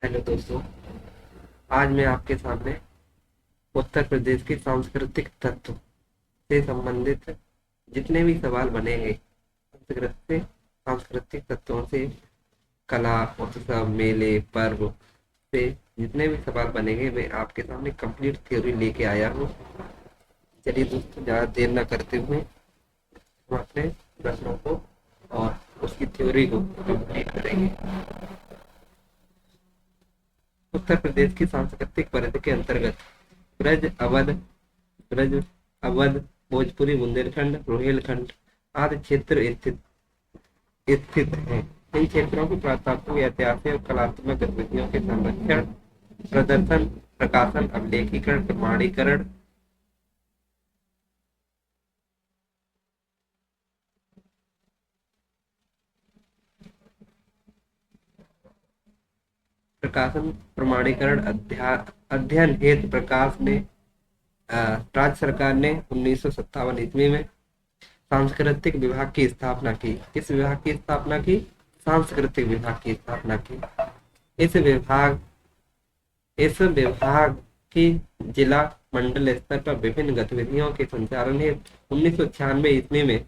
Hello दोस्तों। आज मैं आपके सामने उत्तर प्रदेश के सांस्कृतिक तत्व से संबंधित जितने भी सवाल बनेंगे, सांस्कृतिक तत्वों से, कला, उत्सव, मेले, पर्व से जितने भी सवाल बनेंगे मैं आपके सामने कंप्लीट थ्योरी लेके आया हूँ। चलिए दोस्तों, ज़्यादा देर न करते हुए हम अपने प्रश्नों को और उसकी थ्योरी को कंप्लीट करेंगे। उत्तर प्रदेश की सांस्कृतिक परिधि के अंतर्गत ब्रज अवध ब्रज अवध भोजपुरी, बुंदेलखंड, रोहिलखंड आदि क्षेत्र स्थित हैं। इन क्षेत्रों की पुरातात्विक, ऐतिहासिक और कलात्मक गतिविधियों के संरक्षण, प्रदर्शन, प्रकाशन, अभिलेखीकरण, प्रमाणीकरण, प्रमाणीकरण, अध्ययन हेतु प्रकाश ने राज्य सरकार ने 1957 ईस्वी में सांस्कृतिक विभाग की स्थापना की। किस विभाग की स्थापना की? सांस्कृतिक विभाग की स्थापना की। इस विभाग इस विभाग की जिला मंडल स्तर पर विभिन्न गतिविधियों के संचालन हेतु 1996 ईस्वी में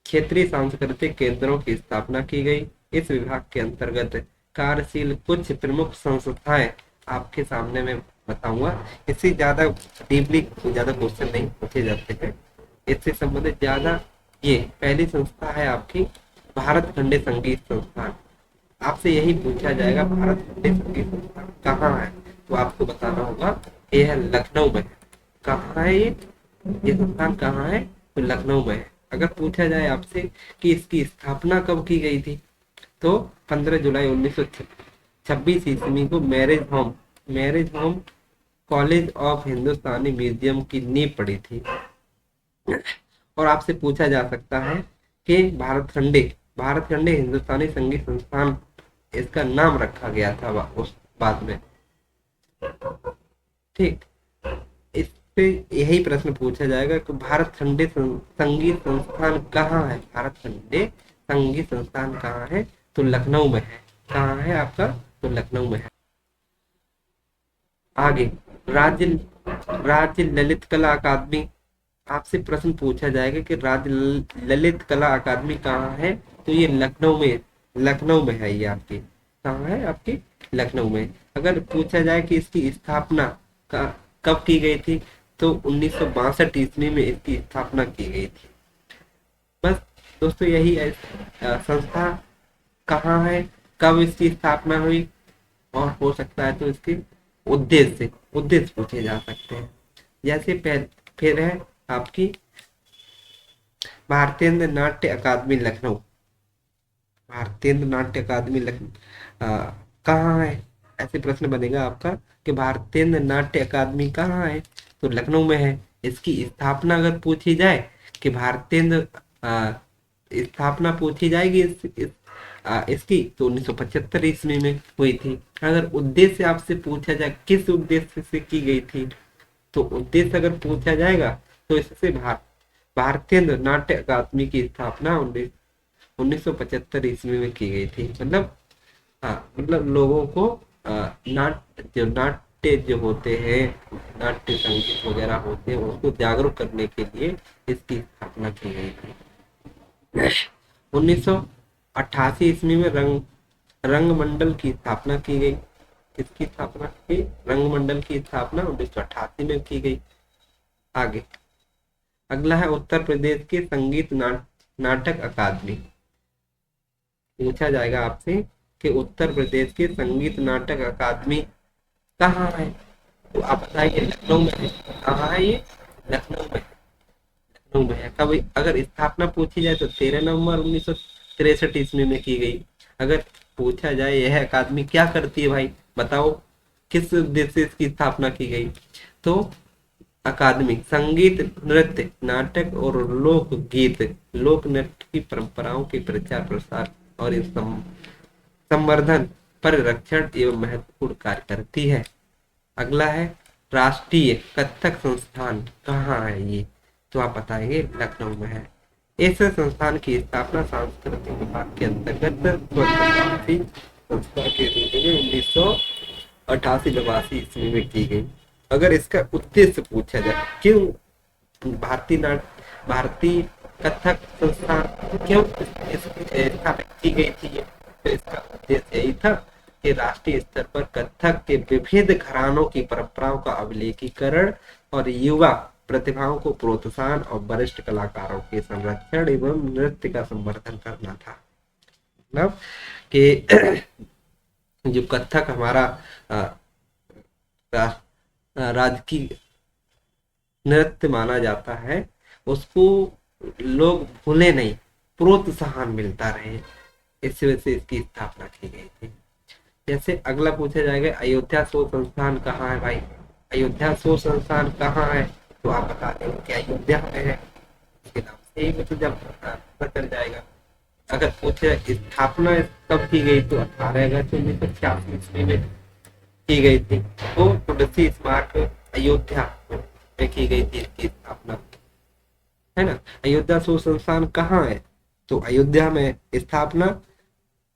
क्षेत्रीय सांस्कृतिक केंद्रों की स्थापना की गई। इस विभाग के अंतर्गत कार्यशील कुछ प्रमुख संस्थाएं आपके सामने मैं बताऊंगा। इससे ज्यादा डीपली ज्यादा क्वेश्चन नहीं पूछे जाते हैं। इससे संबंधित ज्यादा ये पहली संस्था है आपकी भारत खंडे संगीत संस्थान। आपसे यही पूछा जाएगा, भारत खंडे संगीत संस्थान कहाँ है? तो आपको बताना होगा ये है लखनऊ में। कहाँ है ये संस्थान कहाँ है? तो लखनऊ में है। अगर पूछा जाए आपसे कि इसकी स्थापना कब की गई थी, तो 15 जुलाई 1926 ईस्वी को marriage home college of Hindustani museum की नींव पड़ी थी। और आपसे पूछा जा सकता है कि भारत खंडे हिंदुस्तानी संगीत संस्थान इसका नाम रखा गया था उस बाद में। ठीक, इससे यही प्रश्न पूछा जाएगा कि भारत खंडे संगीत संस्थान कहाँ है? भारत खंडे संगीत संस्थान कहाँ है? तो लखनऊ में है। कहाँ है आपका? तो लखनऊ में है। आगे, राज्य राज्य ललित कला अकादमी। आपसे प्रश्न पूछा जाएगा कि राज्य ललित कला अकादमी कहाँ है? तो ये लखनऊ में है। ये आपकी कहाँ है? आपकी लखनऊ में। अगर पूछा जाए कि इसकी स्थापना का कब की गई थी, तो 1962 ईस्वी में इसकी स्थापना की गई थी। बस दोस्तों, यही है। संस्था कहाँ है, कब इसकी स्थापना हुई, और हो सकता है तो इसके उद्देश्य पूछे जा सकते हैं। जैसे फिर है आपकी भारतीय नाट्य अकादमी लखनऊ। भारतीय नाट्य अकादमी लखनऊ कहाँ है? ऐसे प्रश्न बनेगा आपका कि भारतीय नाट्य अकादमी कहाँ है? तो लखनऊ में है। इसकी स्थापना अगर पूछी जाए कि स्थापना पूछी जाएगी इसकी, तो 1975 ईस्वी में हुई थी। अगर उद्देश्य आपसे पूछा जाए किस उद्देश्य से की गई थी, तो उद्देश्य अगर पूछा जाएगा तो इससे भारतीय नाट्य अकादमी की स्थापना 1975 ईस्वी में की गई थी। मतलब मतलब लोगों को नाट्य जो होते हैं, नाट्य संगीत वगैरह होते हैं, उसको जागरूक करने के लिए इसकी स्थापना की गई थी। 1988 ईस्वी में रंगमंडल की स्थापना की गई। किसकी स्थापना की? रंगमंडल की स्थापना 1988 में की गई। आगे, अगला है उत्तर प्रदेश के संगीत नाटक अकादमी। पूछा जाएगा आपसे कि उत्तर प्रदेश के संगीत नाटक अकादमी कहाँ है? तो आप बताइए, लखनऊ में है। कहाँ है ये? लखनऊ में। लखनऊ में है। कब अगर स्थापना पूछी जाए तो 13 नवंबर 1963 ईस्वी में की गई। अगर पूछा जाए यह अकादमी क्या करती है भाई, बताओ किस उद्देश्य से इसकी स्थापना की गई, तो अकादमी संगीत, नृत्य, नाटक और लोक नृत्य की परंपराओं के प्रचार प्रसार और संवर्धन, परिरक्षण एवं महत्वपूर्ण कार्य करती है। अगला है राष्ट्रीय कथक संस्थान। कहाँ है ये? तो आप बताएंगे लखनऊ में है। इस संस्थान की स्थापना सांस्कृतिक विभाग के अंतर्गत संस्था के रूप में 88-89 ईस्वी में की गई। अगर इसका उद्देश्य पूछा जाए, क्यों भारतीय कथक संस्थान क्यों स्थापित की गई थी, तो इसका उद्देश्य यही था कि राष्ट्रीय स्तर पर कथक के विविध घरानों की परंपराओं का अभिलेखीकरण और युवा प्रतिभाओं को प्रोत्साहन और वरिष्ठ कलाकारों के संरक्षण एवं नृत्य का संवर्धन करना था। मतलब कि जो कथक हमारा राजकीय नृत्य माना जाता है, उसको लोग भूले नहीं, प्रोत्साहन मिलता रहे, इस वजह से इसकी स्थापना की गई थी। जैसे अगला पूछा जाएगा, अयोध्या शोध संस्थान कहाँ है भाई? अयोध्या शोध संस्थान कहाँ है? तो आप बता दें कि अयोध्या में है, इसके नाम से ही मतलब जब पता चल जाएगा। अगर पूछे स्थापना कब की गई, तो 18 अगस्त 1986 ईस्वी में की गई थी। तो तुलसी स्मारक अयोध्या में की गई थी इसकी स्थापना, है ना। अयोध्या शोध संस्थान कहाँ है? तो अयोध्या में स्थापना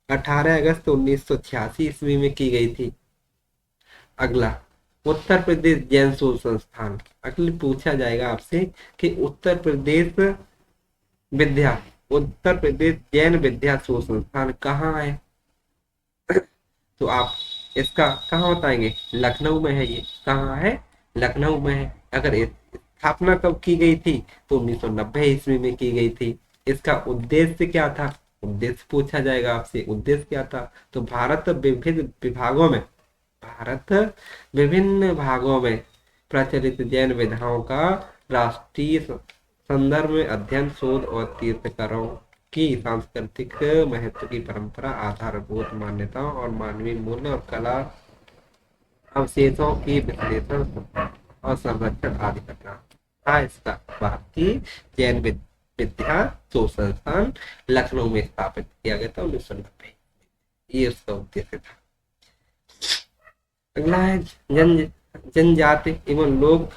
18 अगस्त 1986 ईस्वी में की गई थी। अगला, उत्तर प्रदेश जैन शोध संस्थान। अगले पूछा जाएगा आपसे कि उत्तर प्रदेश जैन विद्या शोध संस्थान कहाँ है? तो आप इसका कहाँ बताएंगे? लखनऊ में है। ये कहाँ है? लखनऊ में है। अगर स्थापना कब की गई थी? तो 1990 ईस्वी में की गई थी। इसका उद्देश्य क्या था? उद्देश्य पूछा जाएगा आपसे, उद्देश्य क्या था? तो भारत विभिन्न भागों में प्रचलित जैन विधाओं का राष्ट्रीय संदर्भ में अध्ययन, शोध और तीर्थंकरों की सांस्कृतिक महत्व की परंपरा, आधारभूत मान्यताओं और मानवीय मूल्य और कला अवशेषों की विश्लेषण और संरक्षण आदि करना था। इसका भारतीय जैन विद्या शोध संस्थान लखनऊ में स्थापित किया गया था 1990। ये उसका उद्देश्य था। अगला है जनजाति एवं लोक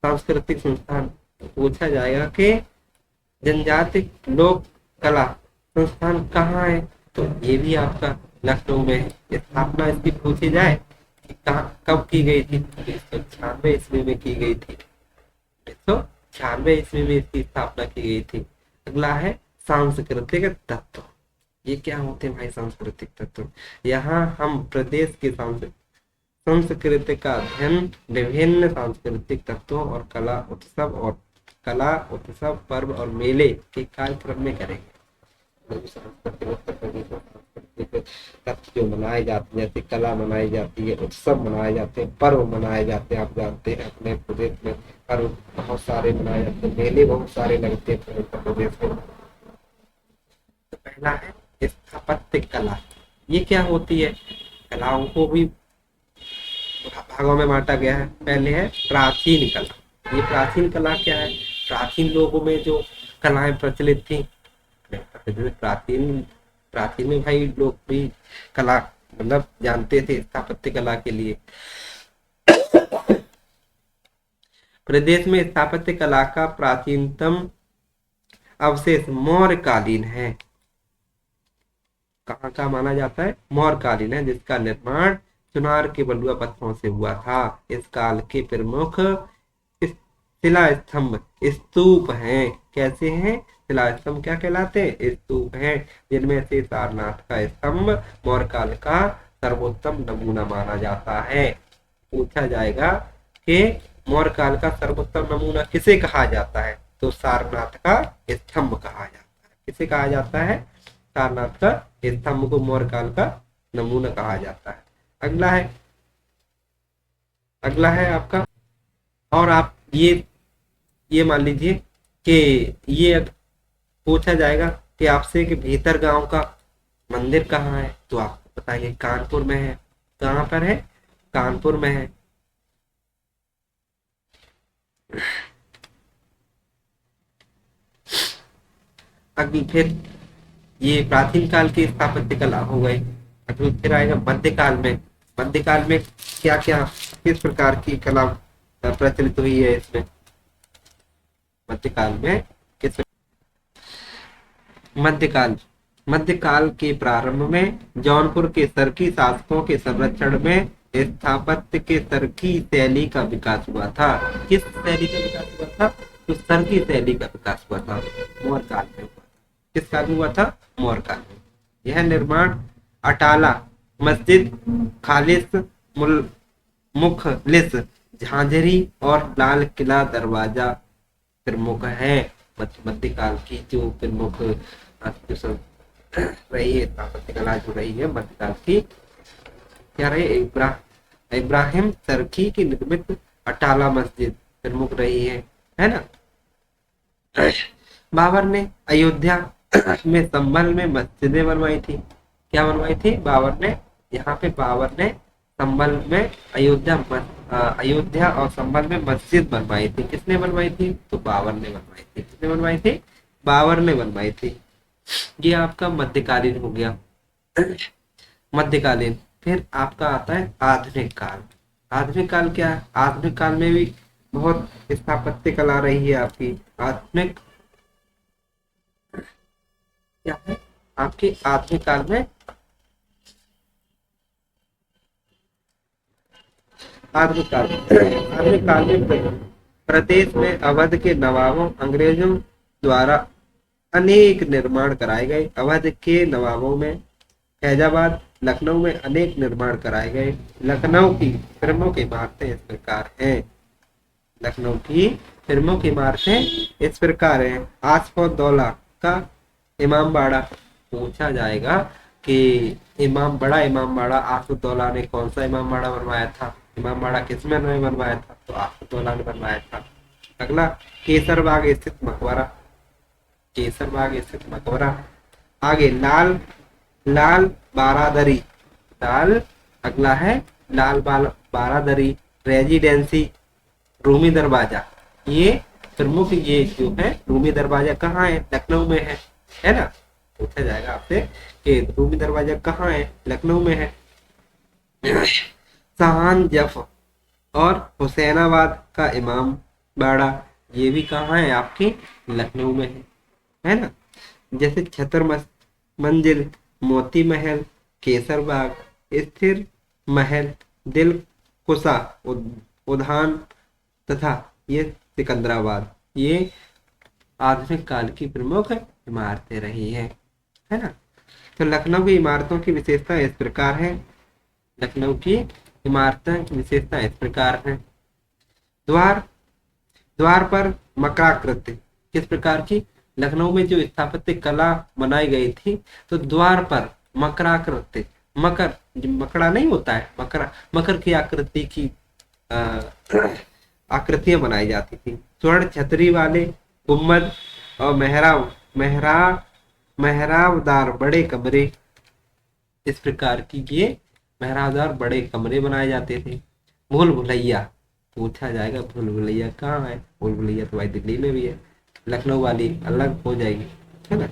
सांस्कृतिक संस्थान। पूछा जाएगा कि जनजाति लोक कला संस्थान कहाँ है? तो ये भी आपका लखनऊ में है। स्थापना इसकी पूछी जाए कि कब की गई थी? 1996 ईस्वी में की गई थी। 1996 ईस्वी में इसकी स्थापना की गई थी। अगला है सांस्कृतिक तत्व। ये क्या होते हैं भाई सांस्कृतिक तत्व? यहाँ हम प्रदेश के संस्कृति का अध्ययन, विभिन्न सांस्कृतिक तत्वों और कला उत्सव, पर्व और मेले के कार्यक्रम में करेंगे। तत्व जो मनाए जाते हैं, जैसे कला मनाई जाती है, उत्सव मनाए जाते हैं, पर्व मनाए जाते हैं। आप जानते हैं अपने प्रदेश में पर्व बहुत सारे मनाए जाते हैं, मेले बहुत सारे लगते हैं उत्तर प्रदेश में। तो पहला है स्थापत्य कला। ये क्या होती है? कलाओं को भी भागों में बांटा गया है। पहले है प्राचीन कला। ये प्राचीन कला क्या है? प्राचीन लोगों में जो कलाएं प्रचलित थी, प्राचीन में भाई लोग भी कला मतलब जानते थे स्थापत्य कला के लिए। प्रदेश में स्थापत्य कला का प्राचीनतम अवशेष मौर्यकालीन है। कहाँ का माना जाता है? मौर्यकालीन है, जिसका निर्माण चुनार के बलुआ पत्थरों से हुआ था। इस काल के प्रमुख शिला स्तंभ स्तूप हैं। कैसे हैं? शिला स्तंभ क्या कहलाते हैं? स्तूप हैं, जिनमें से सारनाथ का स्तंभ मौर्यकाल का सर्वोत्तम नमूना माना जाता है। पूछा जाएगा कि मौर्यकाल का सर्वोत्तम नमूना किसे कहा जाता है? तो सारनाथ का स्तंभ कहा जाता है। किसे कहा जाता है? सारनाथ का स्तंभ को मौर्यकाल का नमूना कहा जाता है। अगला है आपका, और आप ये मान लीजिए कि ये पूछा जाएगा कि आपसे कि भीतर गांव का मंदिर कहाँ है? तो आप बताएंगे कानपुर में है। कहाँ पर है? कानपुर में है। अगली फिर ये प्राचीन काल की स्थापत्य कला हो गई। अगली फिर आएगा मध्यकाल में। मध्यकाल में क्या क्या किस प्रकार की कला प्रचलित हुई है? इसमें मध्यकाल में किस मध्यकाल के प्रारंभ में जौनपुर के सरकी शासकों के संरक्षण में स्थापत्य के तरकी शैली का विकास हुआ था। किस शैली का विकास हुआ था? तो तरकी शैली का विकास हुआ था, मौर्य काल में हुआ था। किस काल में हुआ था? मौर्य काल में। यह निर्माण अटाला मस्जिद, खालिस मुखलिस झांझरी और लाल किला दरवाजा प्रमुख है। मध्यकाल की जो प्रमुख जो सब रही है स्थापत्य कला जो रही है मध्यकाल की, क्या रही? इब्राहिम तरकी की निर्मित अटाला मस्जिद प्रमुख रही है ना। बाबर ने अयोध्या में संभल में मस्जिदें बनवाई थी। क्या बनवाई थी? बाबर ने, यहाँ पे बाबर ने संभल में अयोध्या और संभल में मस्जिद बनवाई थी। किसने बनवाई थी? तो बाबर ने बनवाई थी। किसने बनवाई थी? बाबर ने बनवाई थी। ये आपका मध्यकालीन हो गया। मध्यकालीन। फिर आपका आता है आधुनिक काल। आधुनिक काल क्या है? आधुनिक काल में भी बहुत स्थापत्य कला रही है आपकी। आधुनिक क्या है आपके आधुनिक काल में? आधुनिक काल आधुनिक काल में प्रदेश में अवध के नवाबों अंग्रेजों द्वारा अनेक निर्माण कराए गए। अवध के नवाबों में फैजाबाद लखनऊ में अनेक निर्माण कराए गए। लखनऊ की प्रमुख इमारतें इस प्रकार हैं। लखनऊ की प्रमुख इमारतें इस प्रकार हैं। आसफौद्दौला का इमामबाड़ा। पूछा जाएगा कि बड़ा इमामबाड़ा आसफौद्दौला ने कौन सा इमामबाड़ा बनवाया था? इमामबाड़ा किसने बनवाया था? तो आसफौद्दौला ने बनवाया था। अगला केसरबाग स्थित मकबरा। केसरबाग स्थित मकबरा। आगे लाल लाल बारादरी। लाल अगला है लाल बारादरी रेजिडेंसी रूमी दरवाजा। ये प्रमुख, ये जो है रूमी दरवाजा कहाँ है? लखनऊ में है ना। पूछा जाएगा आपसे कि रूमी दरवाजा कहाँ है? लखनऊ में है। सहान जफ और हुसैनाबाद का इमाम बाड़ा, ये भी कहाँ है? आपके लखनऊ में है ना। जैसे छतर मंजिल, मोती महल, केसरबाग, स्थिर महल, दिल कुशा उद्यान तथा ये सिकंदराबाद, ये आधुनिक काल की प्रमुख इमारतें रही है ना। तो लखनऊ की इमारतों की विशेषता इस प्रकार है। लखनऊ की इमारतों की विशेषता इस प्रकार है। द्वार द्वार पर मकराकृति। किस प्रकार की? लखनऊ में जो स्थापत्य कला बनाई गई थी, तो द्वार पर मकराकृति, मकड़ा नहीं होता है, मकर की आकृति की आकृतियां बनाई जाती थी। स्वर्ण छतरी वाले गुम्बद और मेहराबदार बड़े कमरे, इस प्रकार की ये मेहराबदार बड़े कमरे बनाए जाते थे। भूल भुलैया। पूछा जाएगा भूल भुलैया कहाँ है? भूल भुलैया तो भाई दिल्ली में भी है। लखनऊ वाली अलग हो जाएगी, है ना।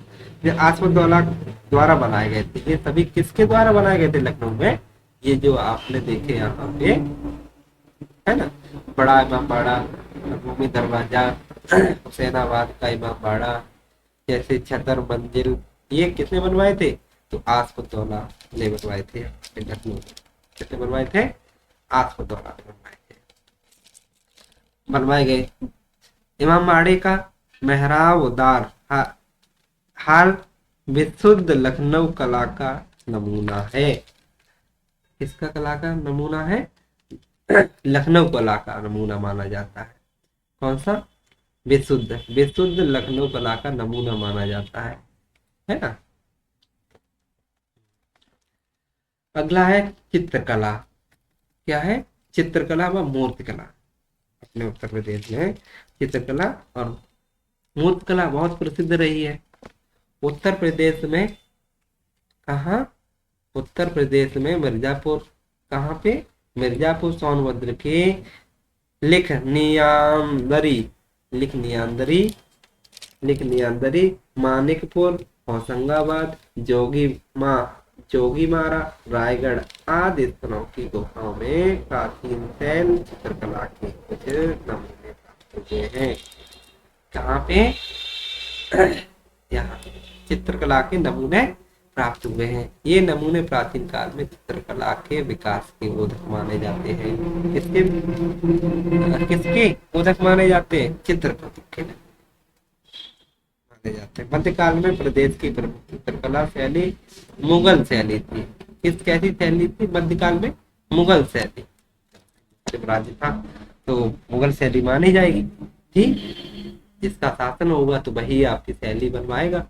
ये आसफौद्दौला द्वारा बनाए गए थे। ये सभी किसके द्वारा बनाए गए थे लखनऊ में? ये जो आपने देखे यहाँ पे, है ना, बड़ा इमामबाड़ा, रूमी दरवाजा, हुसैनाबाद का इमामबाड़ा, जैसे छतर मंजिल, ये किसने बनवाए थे? तो आसफौद्दौला ने बनवाए थे लखनऊ। किसने बनवाए थे? आसफौद्दौला ने बनवाए गए। इमामबाड़े का मेहराबदार हाल विशुद्ध लखनऊ कला का नमूना है। किसका कला का नमूना है? लखनऊ कला का नमूना माना जाता है। कौन सा? विशुद्ध लखनऊ कला का नमूना माना जाता है ना। अगला है चित्रकला। क्या है? चित्रकला व मूर्तिकला। अपने उत्तर प्रदेश में चित्रकला और मूर्तिकला बहुत प्रसिद्ध रही है। उत्तर प्रदेश में कहाँ? उत्तर प्रदेश में मिर्जापुर। कहाँ पे? मिर्जापुर सोनभद्र के लिखनियांदरी, मानिकपुर, होशंगाबाद, जोगीमारा, रायगढ़ आदि स्थलों की गुफाओं में प्राचीन शैल चित्रकला के कुछ नमूने प्राप्त हुए हैं। कहाँ पे? यहाँ चित्रकला के नमूने प्राप्त हुए हैं। ये नमूने प्राचीन काल में चित्रकला के विकास के बोधक माने जाते हैं। किसके बोधक माने जाते हैं? चित्रकला के माने जाते हैं। मध्यकाल में प्रदेश की प्रमुख चित्रकला शैली मुगल शैली थी। किस कैसी शैली थी मध्यकाल में? मुगल शैली। जब राज्य था तो मुगल शैली मानी जाएगी। ठीक, जिसका शासन होगा तो वही आपकी शैली बनवाएगा।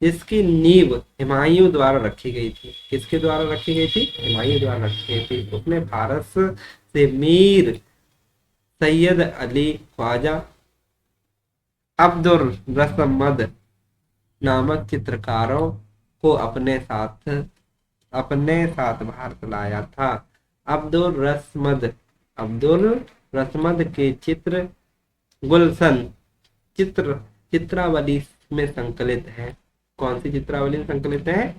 जिसकी नींव हुमायूं द्वारा रखी गई थी। किसके द्वारा रखी गई थी? हुमायूं द्वारा रखी गई थी। उसने फारस से मीर सैयद अली ख्वाजा अब्दुल रसमद नामक चित्रकारों को अपने साथ भारत लाया था। अब्दुल रसमद के चित्र गुलशन चित्र चित्रावली में संकलित है। कौन सी चित्रावली में संकलित है?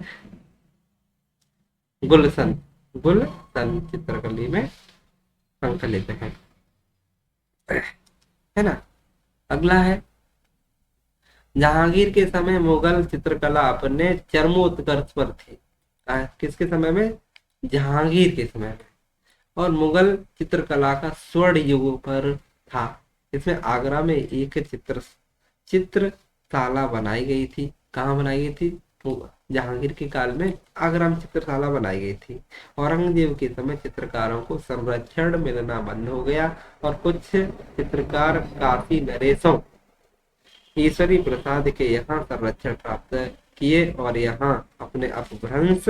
गुलशन। गुलशन चित्रकली में संकलित है ना। अगला है, जहांगीर के समय मुगल चित्रकला अपने चरमोत्कर्ष पर थी। किसके समय में? जहांगीर के समय में। और मुगल चित्रकला का स्वर्ण युग पर था। इसमें आगरा में एक चित्रशाला बनाई गई थी। कहाँ बनाई गई थी? तो जहांगीर के काल में आगरा में चित्रशाला बनाई गई थी। औरंगजेब के समय चित्रकारों को संरक्षण मिलना बंद हो गया और कुछ चित्रकार काफी नरेशों ईश्वरी प्रसाद के यहाँ संरक्षण प्राप्त किए और यहाँ अपने अपभ्रंश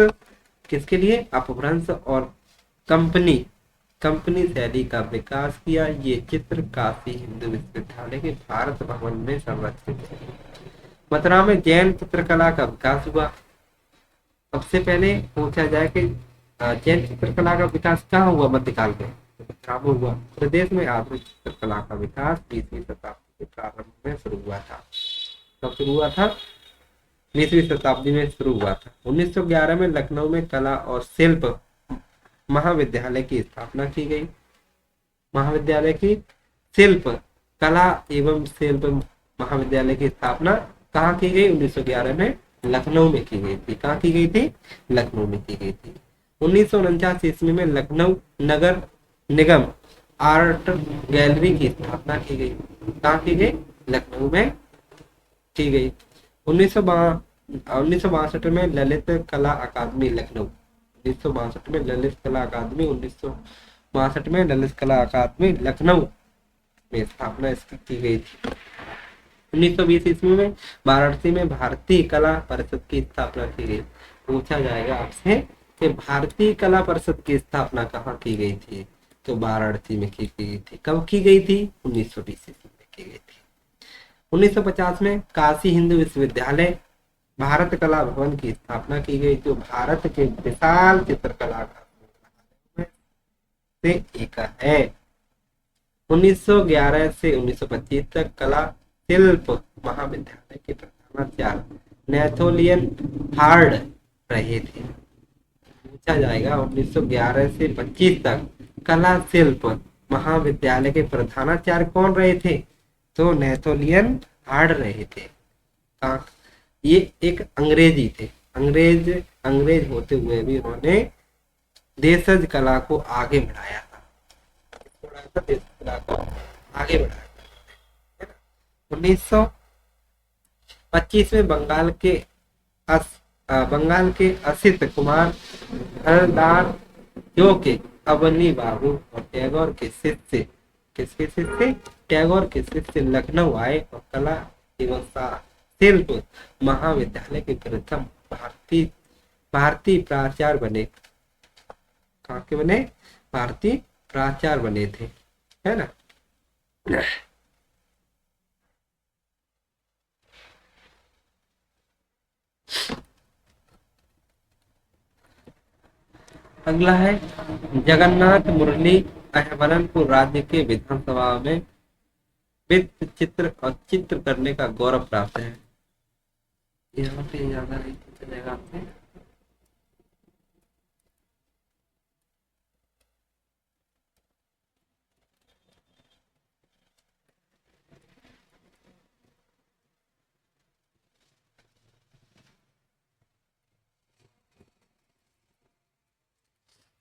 किसके लिए? अपभ्रंश और कंपनी कंपनी शैली का विकास किया। ये चित्र काशी हिंदू विश्वविद्यालय के भारत भवन में संरक्षित है। मथुरा में जैन चित्रकला का विकास हुआ। सबसे पहले पूछा जाए कि जैन चित्रकला का विकास कहाँ हुआ मध्यकाल में? मथुरा में हुआ। प्रदेश में आधुनिक चित्रकला का विकास 20वीं शताब्दी के प्रारंभ में शुरू हुआ था। कब शुरू हुआ था? 20वीं शताब्दी में शुरू हुआ था। 1911 में लखनऊ में कला और शिल्प महाविद्यालय की स्थापना की गई। महाविद्यालय की शिल्प कला एवं शिल्प महाविद्यालय की स्थापना कहाँ की गई? 1911 में लखनऊ में की गई थी। कहाँ की गई थी? लखनऊ में की गई थी। 1949 ईस्वी में लखनऊ नगर निगम आर्ट गैलरी की स्थापना की गई। कहाँ की गई? लखनऊ में की गई। 1962 में ललित कला अकादमी लखनऊ 1962 में ललित कला अकादमी 1962 में ललित कला अकादमी लखनऊ में स्थापना इसकी की गई थी। 1920 ईस्वी में वाराणसी में भारतीय कला परिषद की स्थापना की गई। पूछा जाएगा आपसे कि भारतीय कला परिषद की स्थापना कहाँ की गई थी? तो वाराणसी में की गई थी। कब की गई थी? 1920 ईस्वी में की गई थी। 1950 में काशी हिंदू विश्वविद्यालय भारत कला भवन की स्थापना की गई, जो भारत के विशाल चित्रकला का से एक है। 1911 से 1925 तक कला शिल्प महाविद्यालय के प्रधानाचार्य नेथोलियन हार्ड रहे थे। पूछा जाएगा 1911 से 25 तक कला शिल्प महाविद्यालय के प्रधानाचार्य कौन रहे थे? तो नेथोलियन हार्ड रहे थे। ये एक अंग्रेजी थे। अंग्रेज होते हुए भी उन्होंने देशज कला को आगे बढ़ाया था। देशज कला को आगे बढ़ाया। 1925 में बंगाल के असित कुमार हरदार, जो के अवनी बाबू और टैगोर के शिष्य किसके शिष्य? टैगोर के शिष्य लखनऊ आए और कला एवं शिल्प महाविद्यालय के प्रथम भारतीय प्राचार्य बने। कहाँ के बने? भारतीय प्राचार्य बने थे, है ना। अगला है, जगन्नाथ मुरली अहमदनपुर राज्य के विधानसभा में वित्त चित्र और चित्र करने का गौरव प्राप्त है। यहाँ पे ज्यादा नहीं चलेगा आपसे।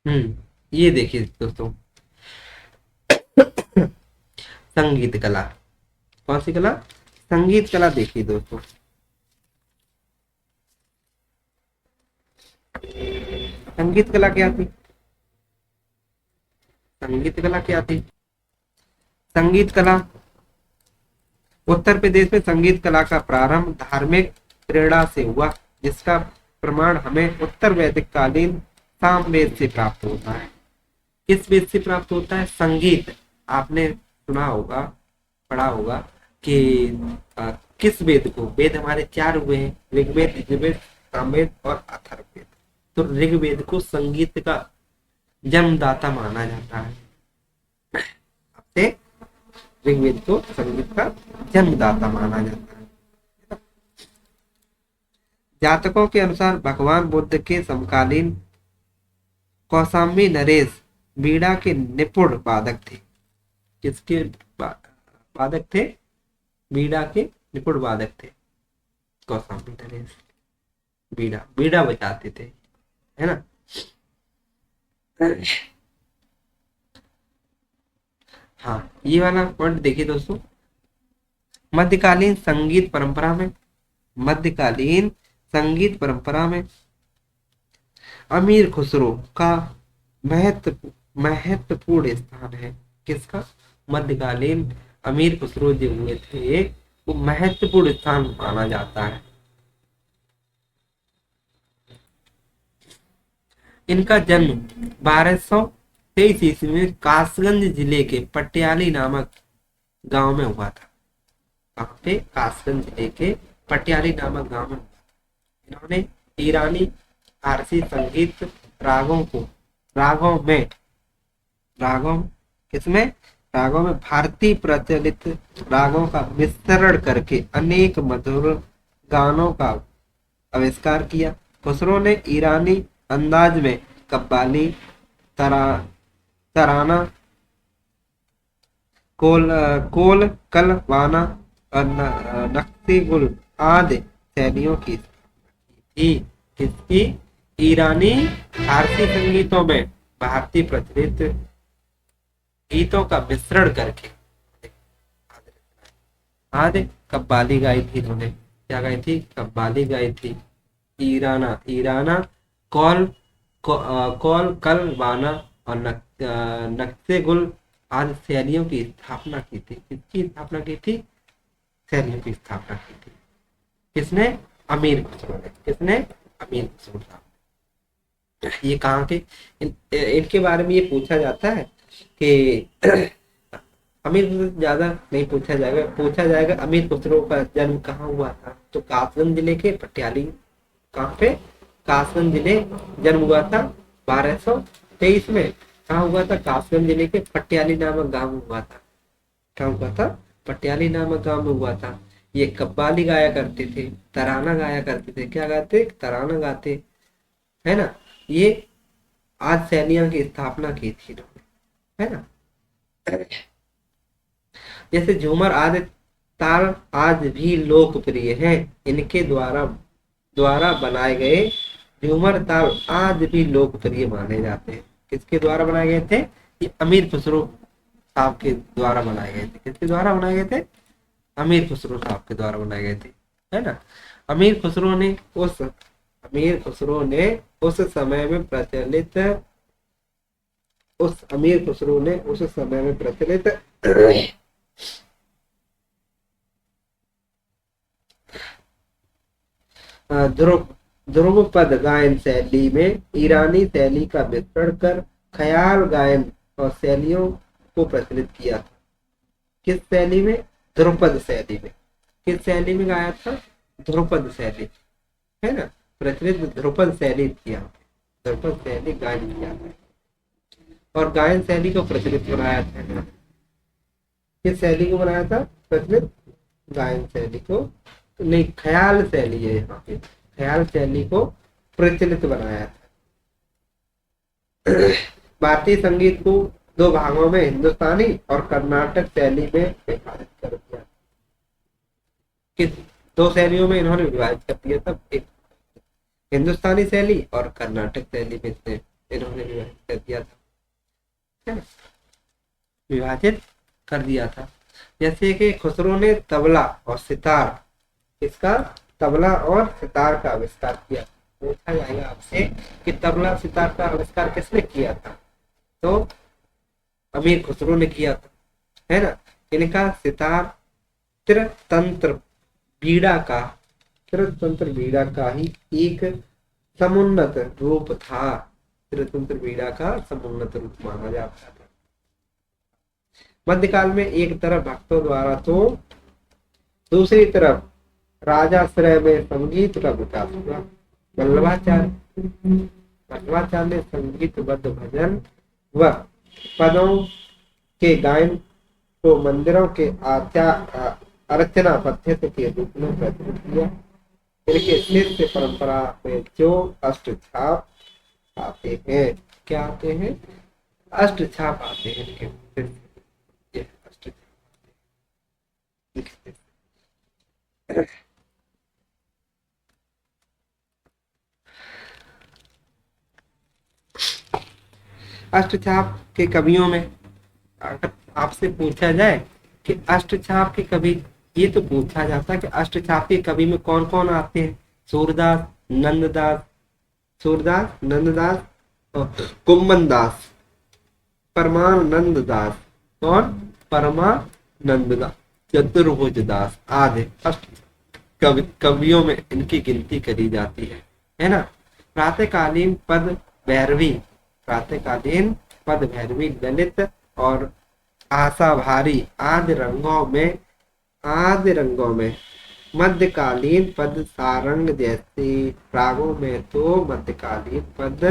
ये देखिए दोस्तों, संगीत कला। कौन सी कला? संगीत कला। देखिए दोस्तों, संगीत कला क्या थी? संगीत कला क्या थी? संगीत कला, उत्तर प्रदेश में संगीत कला का प्रारंभ धार्मिक प्रेरणा से हुआ, जिसका प्रमाण हमें उत्तर वैदिक कालीन सामवेद से प्राप्त होता है। किस वेद से प्राप्त होता है? संगीत। आपने सुना होगा, पढ़ा होगा कि किस वेद को, वेद हमारे चार हुए हैं, ऋग्वेद, यजुर्वेद, सामवेद और अथर्ववेद। तो ऋग्वेद को संगीत का जन्मदाता माना जाता है। आपसे ऋग्वेद को संगीत का जन्मदाता माना जाता है। जातकों के अनुसार भगवान बुद्ध के समकालीन कौशाम्बी नरेश बीड़ा के निपुण वादक थे। किसके वादक थे? बीड़ा के निपुण वादक थे कौशाम्बी नरेश। बीड़ा बीड़ा बजाते थे, है ना। हाँ, ये वाला पॉइंट देखिए दोस्तों, मध्यकालीन संगीत परंपरा में, मध्यकालीन संगीत परंपरा में अमीर खुसरो का महत्वपूर्ण स्थान है। किसका? मध्यकालीन अमीर खुसरो जो हुए थे, वो महत्वपूर्ण स्थान माना जाता है। इनका जन्म 1223 ईस्वी में कासगंज जिले के पटियाली नामक गांव में हुआ था। कहाँ पे? कासगंज जिले के पटियाली नामक गांव में। इन्होंने ईरानी फारसी संगीत रागों किसमें? रागों में भारतीय प्रचलित रागों का विस्तरण करके अनेक मधुर गानों का आविष्कार किया। खुसरो ने ईरानी अंदाज में कव्वाली, तराना, कलवाना और नक्शे गुल आदि शैलियों की थी। इसकी ईरानी फारसी संगीतों में भारतीय प्रचलित गीतों का मिश्रण करके आदि कव्वाली गाई थी। इन्होंने क्या गाई थी? कव्वाली गाई थी। ईराना कौल कलवाना और नक्शे गुल आदि शैलियों की स्थापना की थी। किसकी स्थापना की थी? शैलियों की स्थापना की थी। किसने? अमीर खुसरो ने। किसने? अमीर खुसरो साहब। ये कहाँ के? इनके बारे में ये पूछा जाता है कि अमीर खुसरो ज्यादा नहीं पूछा जाएगा, पूछा जाएगा अमीर खुसरो का जन्म कहाँ हुआ था। तो कासगंज जिले के पटियाली, कहाँ पे? कासगंज जिले जन्म हुआ था 1223 में। कहाँ हुआ था? कासगंज जिले के पटियाली नामक गांव में हुआ था। क्या हुआ था? पटियाली नामक गांव में हुआ था। ये कव्वाली गाया करते थे, तराना गाया करते थे। क्या गाते? तराना गाते, है ना। ये आज शैलियों की स्थापना की थी इन्होंने, है ना। जैसे झूमर आदि ताल आज भी लोकप्रिय हैं। इनके द्वारा द्वारा बनाए गए झूमर ताल आज भी लोकप्रिय माने जाते हैं। किसके द्वारा बनाए गए थे? ये अमीर खुसरो साहब के द्वारा बनाए गए थे। किसके द्वारा बनाए गए थे? अमीर खुसरो साहब के द्वारा बनाए गए थे, है ना। अमीर खुसरो ने उस समय में प्रचलित ध्रुव ध्रुवपद गायन शैली में ईरानी शैली का विस्तरण कर ख्याल गायन और शैलियों को प्रचलित किया था। किस शैली में? ध्रुपद शैली में। किस शैली में गाया था? ध्रुपद शैली, है ना। प्रचलित ध्रुपद शैली किया, ध्रुपद शैली गायन किया था और गायन शैली को प्रचलित बनाया था। किस शैली को बनाया था? प्रचलित गायन शैली को नहीं, ख्याल शैली है यहाँ पे, ख्याल शैली को प्रचलित बनाया था। भारतीय संगीत को दो भागों में, हिंदुस्तानी और कर्नाटक शैली में विभाजित कर दिया। किस दो शैलियों में इन्होंने विभाजित कर दिया था? एक हिंदुस्तानी शैली और कर्नाटक शैली में इन्होंने विभाजित कर दिया था, है ना, विभाजित कर दिया था। जैसे कि खुसरो ने तबला और सितार, इसका तबला और सितार का आविष्कार किया। पूछा जाएगा आपसे कि तबला सितार का आविष्कार किसने किया था, तो अमीर खुसरो ने किया था, है ना। इनका सितार त्रितंत्र बीड़ा का, त्रितंत्र बीड़ा का ही एक समुन्नत रूप था। त्रितंत्र बीड़ा का समुन्नत रूप माना जाता था। मध्यकाल में एक तरफ भक्तों द्वारा तो दूसरी तरफ राजाश्रय में संगीत का विकास हुआ। वल्लभाचार्य ने संगीतबद्ध भजन व पदों के गायन को मंदिरों के अर्चना पद्धति के रूप में प्रस्तुत किया। इनके शिष्य परंपरा में जो अष्टछाप आते हैं, क्या आते हैं, अष्टछाप आते हैं इनके शिष्य, ये अष्टछाप अष्टछाप के कवियों में अगर आपसे पूछा जाए कि अष्टछाप के कवि, ये तो पूछा जाता है कि अष्टछाप के कवि में कौन कौन आते हैं। सूरदास, नंददास और कुम्मन दास, परमानंद दास और परमानंद दास, चतुर्भुज दास आदि अष्ट कवियों में इनकी गिनती करी जाती है ना। प्रातःकालीन पद भैरवी ललित और आशाभारी आदि रंगों में मध्यकालीन पद सारंग जैसे रागों में तो मध्यकालीन पद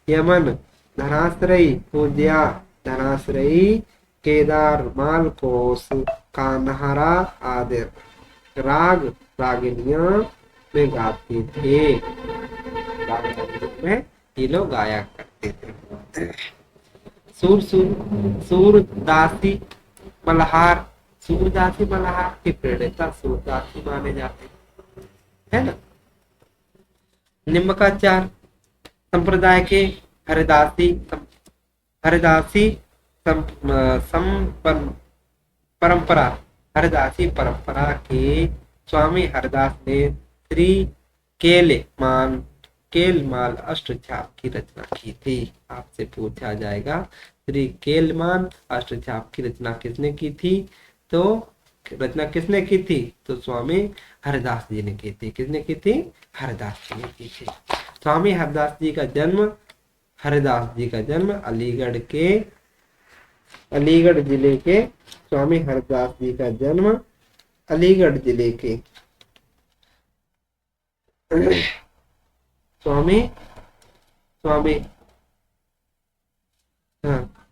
यमन, धनाश्रयी, पूज्या, धनाश्रयी, केदार, मालकोस, कान्हारा आदि रागिनियां में गाते थे। में ये लोग गाया करते थे। सूरदासी मल्हार के प्रणेता सूरदासी माने जाते है ना। निम्बकाचार संप्रदाय के हरिदासी परंपरा के स्वामी हरिदास ने श्री केलमाल अष्टछाप की रचना की थी। आपसे पूछा जाएगा श्री केलमान अष्टछाप की रचना किसने की थी, तो रचना किसने की थी, तो स्वामी हरिदास जी ने की थी। किसने की थी, हरिदास जी ने की थी। स्वामी हरिदास जी का जन्म अलीगढ़ जिले के, स्वामी हरिदास जी का जन्म अलीगढ़ जिले के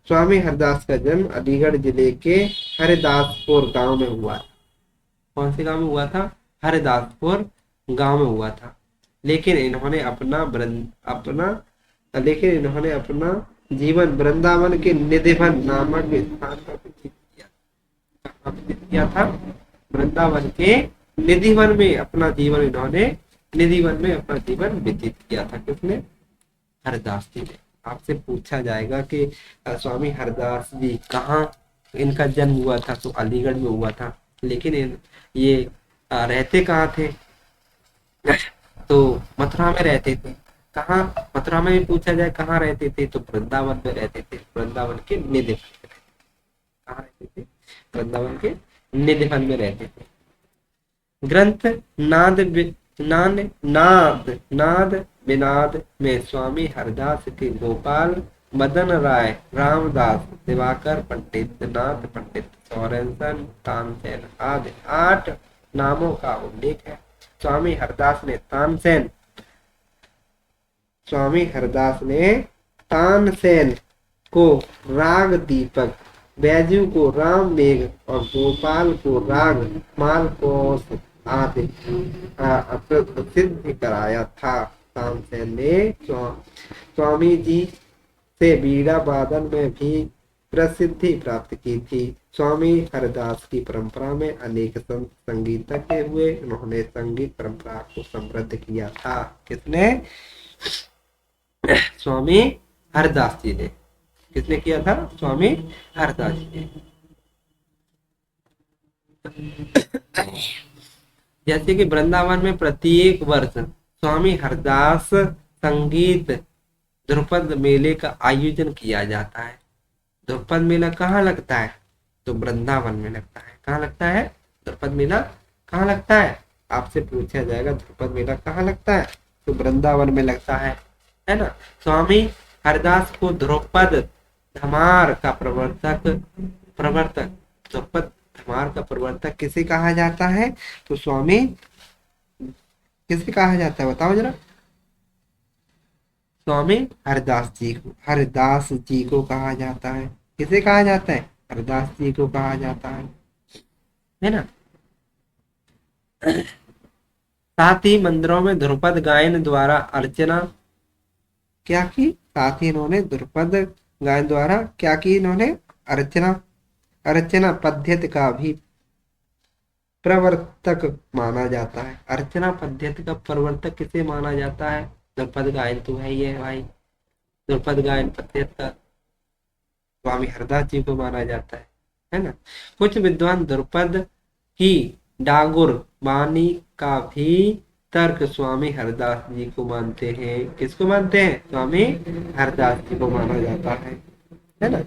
स्वामी हरदास का जन्म अलीगढ़ जिले के हरिदासपुर गांव में हुआ। कौन से गांव में हुआ था, हरिदासपुर गांव में हुआ था। लेकिन इन्होंने अपना जीवन वृंदावन के निधिवन नामक स्थान पर व्यतीत किया था। वृंदावन के निधिवन में अपना जीवन व्यतीत किया था। किसने, हरदास जी ने। आपसे पूछा जाएगा कि स्वामी हरदास जी कहाँ इनका जन्म हुआ था, तो अलीगढ़ में हुआ था। लेकिन ये रहते कहाँ थे, तो मथुरा में रहते थे। कहाँ, मथुरा में भी पूछा जाए कहाँ रहते थे, तो वृंदावन में रहते थे। वृंदावन के निधिवन में कहाँ रहते थे, वृंदावन के निधिवन में रहते थे। ग्रंथ नाद विनाद में स्वामी हरदास के गोपाल, मदन राय, रामदास, दिवाकर पंडित, नाथ पंडित, सोरेनसन, तानसेन आदि 8 नामों का उल्लेख है। स्वामी हरदास ने तानसेन को राग दीपक, बैजू को राम मेघ और गोपाल को राग मालकोस आदि प्रसिद्ध कराया था। तानसेन ने स्वामी जी से बीड़ा वादन में भी प्रसिद्धि प्राप्त की थी। स्वामी हरदास की परंपरा में अनेक संगीतज्ञ हुए। उन्होंने संगीत परंपरा को समृद्ध किया था। किसने, स्वामी हरदास जी ने। किसने किया था? स्वामी हरदास जी ने। जैसे कि वृंदावन में प्रत्येक वर्ष स्वामी हरदास संगीत ध्रुपद मेले का आयोजन किया जाता है। ध्रुपद मेला कहाँ लगता है? तो वृंदावन में लगता है। कहाँ लगता है? ध्रुपद मेला कहाँ लगता है? आपसे पूछा जाएगा ध्रुपद मेला कहाँ लगता है, तो वृंदावन में लगता है ना। स्वामी हरदास को ध्रुपद धमार का प्रवर्तक प्रवर्तक ध्रुपद धमार का प्रवर्तक किसे कहा जाता है? तो स्वामी किसे कहा जाता है, बताओ जरा। स्वामी हरदास जी को कहा जाता है। किसे कहा जाता है? हरदास जी को कहा जाता है ना। साथ ही मंदिरों में ध्रुपद गायन द्वारा अर्चना क्या की? साथ ही इन्होंने ध्रुपद गायन द्वारा क्या की? इन्होंने अर्चना अर्चना पद्धति का भी प्रवर्तक माना जाता है। अर्चना पद्धति का प्रवर्तक किसे माना जाता है? ध्रुपद गायन तो है ही है भाई। ध्रुपद गायन पद्धति का स्वामी हरदास जी को माना जाता है ना। कुछ विद्वान ध्रुपद की डागुर बानी का भी तर्क स्वामी हरदास जी को मानते हैं। किसको मानते हैं? स्वामी हरदास जी को माना जाता है ना।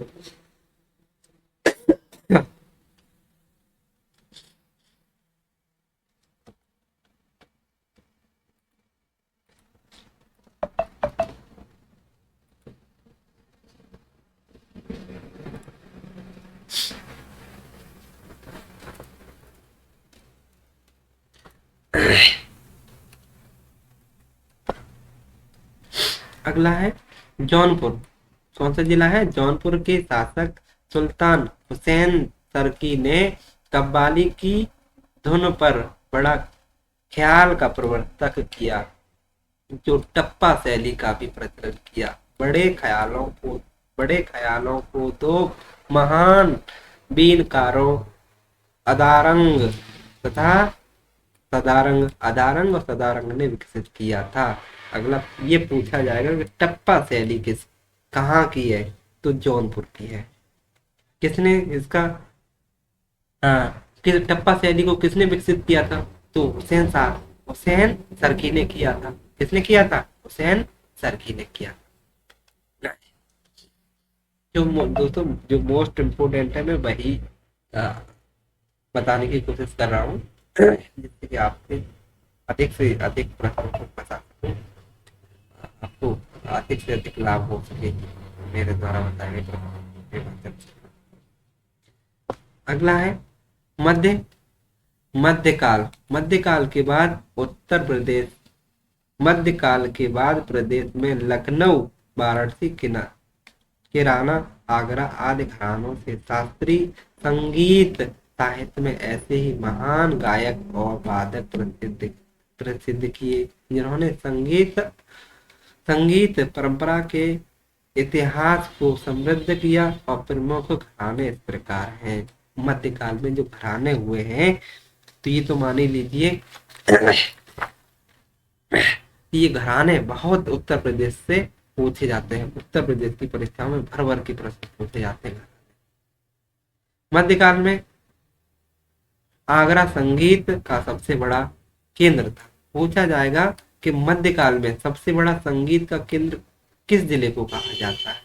अगला है जौनपुर। कौन सा जिला है? जौनपुर के शासक सुल्तान हुसैन सरकी ने कव्वाली की धुन पर बड़ा ख्याल का प्रवर्तक किया, जो टप्पा शैली का भी प्रचलन किया। बड़े ख्यालों को दो महान बीनकारों अदारंग तथा अदारंग और सदारंग ने विकसित किया था। अगला ये पूछा जाएगा कि टप्पा शैली कहाँ की है? तो जौनपुर की है। किसने इसका किस टप्पा शैली को किसने विकसित किया था? तो हुसैन सरकी ने किया था। किसने किया था? हुसैन सरकी ने किया। दोस्तों जो मोस्ट इम्पोर्टेंट है मैं वही आ, बताने की कोशिश कर रहा हूँ, जिससे कि आपसे अधिक से अधिक प्रश्नों को बता सकूं, आपको अधिक से अधिक लाभ हो सके मेरे द्वारा बताए गए प्रश्नों के माध्यम से। अगला है मध्य मध्यकाल। मध्यकाल के बाद प्रदेश में लखनऊ, वाराणसी, किराना, आगरा आदि घरानों से शास्त्रीय संगीत साहित्य में ऐसे ही महान गायक और वादक प्रसिद्ध किए, जिन्होंने संगीत परंपरा के इतिहास को समृद्ध किया। और प्रमुख घराने इस प्रकार हैं। मध्यकाल में जो घराने हुए हैं, तो ये तो मान ही लीजिए ये घराने बहुत उत्तर प्रदेश से पूछे जाते हैं। उत्तर प्रदेश की परीक्षाओं में भर भर के प्रश्न पूछे जाते हैं। मध्यकाल में आगरा संगीत का सबसे बड़ा केंद्र था। पूछा जाएगा कि मध्यकाल में सबसे बड़ा संगीत का केंद्र किस जिले को कहा जाता है?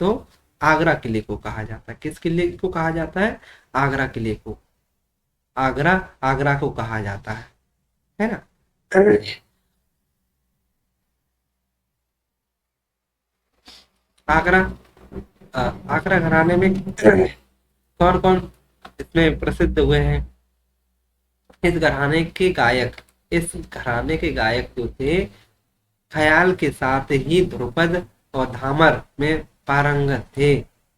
तो आगरा किले को कहा जाता है। किस किले को कहा जाता है? आगरा किले को। आगरा को कहा जाता है ना। आगरा आगरा घराने में कौन कौन इसमें प्रसिद्ध हुए हैं? इस घराने के गायक जो थे, ख्याल के साथ ही ध्रुपद और धामर में पारंगत थे।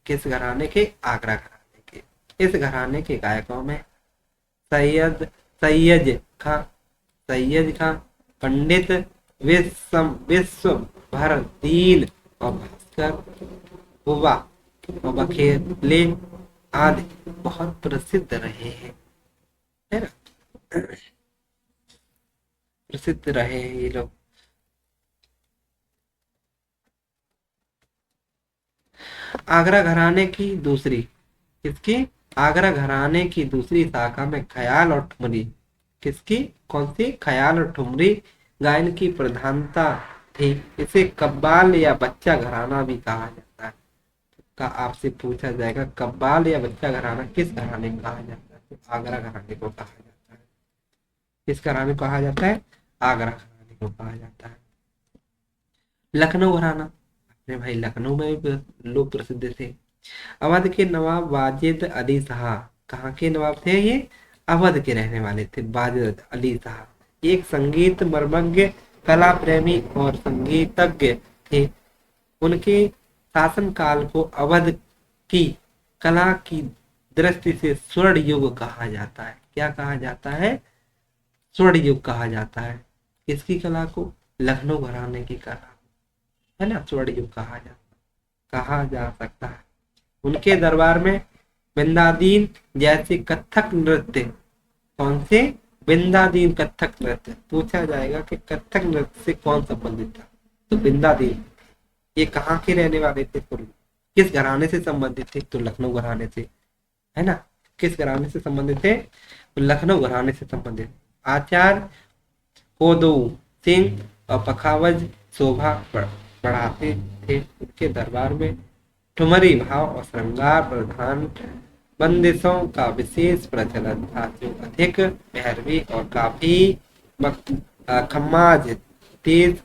किस घराने के? आगरा घराने के। इस घराने के गायकों में सैयद सैयद खां, पंडित विश्व भर दीन और भास्कर हुआ और बखेले आदि बहुत प्रसिद्ध रहे हैं, है ना। प्रसिद्ध रहे हैं ये लोग। आगरा घराने की दूसरी, किसकी? आगरा घराने की दूसरी शाखा में ख्याल और ठुमरी, किसकी? कौन सी? ख्याल और ठुमरी गायन की प्रधानता थी। इसे कव्वाल या बच्चा घराना भी कहा जाता है। का आपसे पूछा जाएगा कव्वाल या बच्चा घराना किस घराने को कहा जाता है? तो आगरा घराने को कहा जाता है। किस घराने को कहा जाता है? आगरा घराने को कहा जाता है। लखनऊ घराना, अपने भाई लखनऊ में भी लोग प्रसिद्ध थे। अवध के नवाब वाजिद अली शाह, कहाँ के नवाब थे ये? अवध के रहने वाले थे वाजिद अली शाह। एक संगीत मर्मज्ञ, कला प्रेमी और संगीतज्ञ थे। उनके शासनकाल को अवध की कला की दृष्टि से स्वर्ण युग कहा जाता है। क्या कहा जाता है? स्वर्ण युग कहा जाता है। किसकी कला को? लखनऊ घराने की कला, है ना, स्वर्ण युग कहा जा सकता है। उनके दरबार में बिंदादीन जैसे कथक नृत्य, कौन से? बिंदादीन कथक नृत्य। पूछा जाएगा कि कथक नृत्य से कौन संबंधित था? तो बिंदादीन, ये कहाँ के रहने वाले थे? तो किस घराने से संबंधित थे? तो लखनऊ घराने से, है ना। किस घराने से संबंधित थे? तो लखनऊ घराने से संबंधित। आचार्य कोदो सिंह और पखावज शोभा बढ़ाते थे। उनके दरबार में ठुमरी भाव और श्रृंगार प्रधान बंदिशों का विशेष प्रचलन था, जो अधिक भैरवी और काफी खम्माज, तेज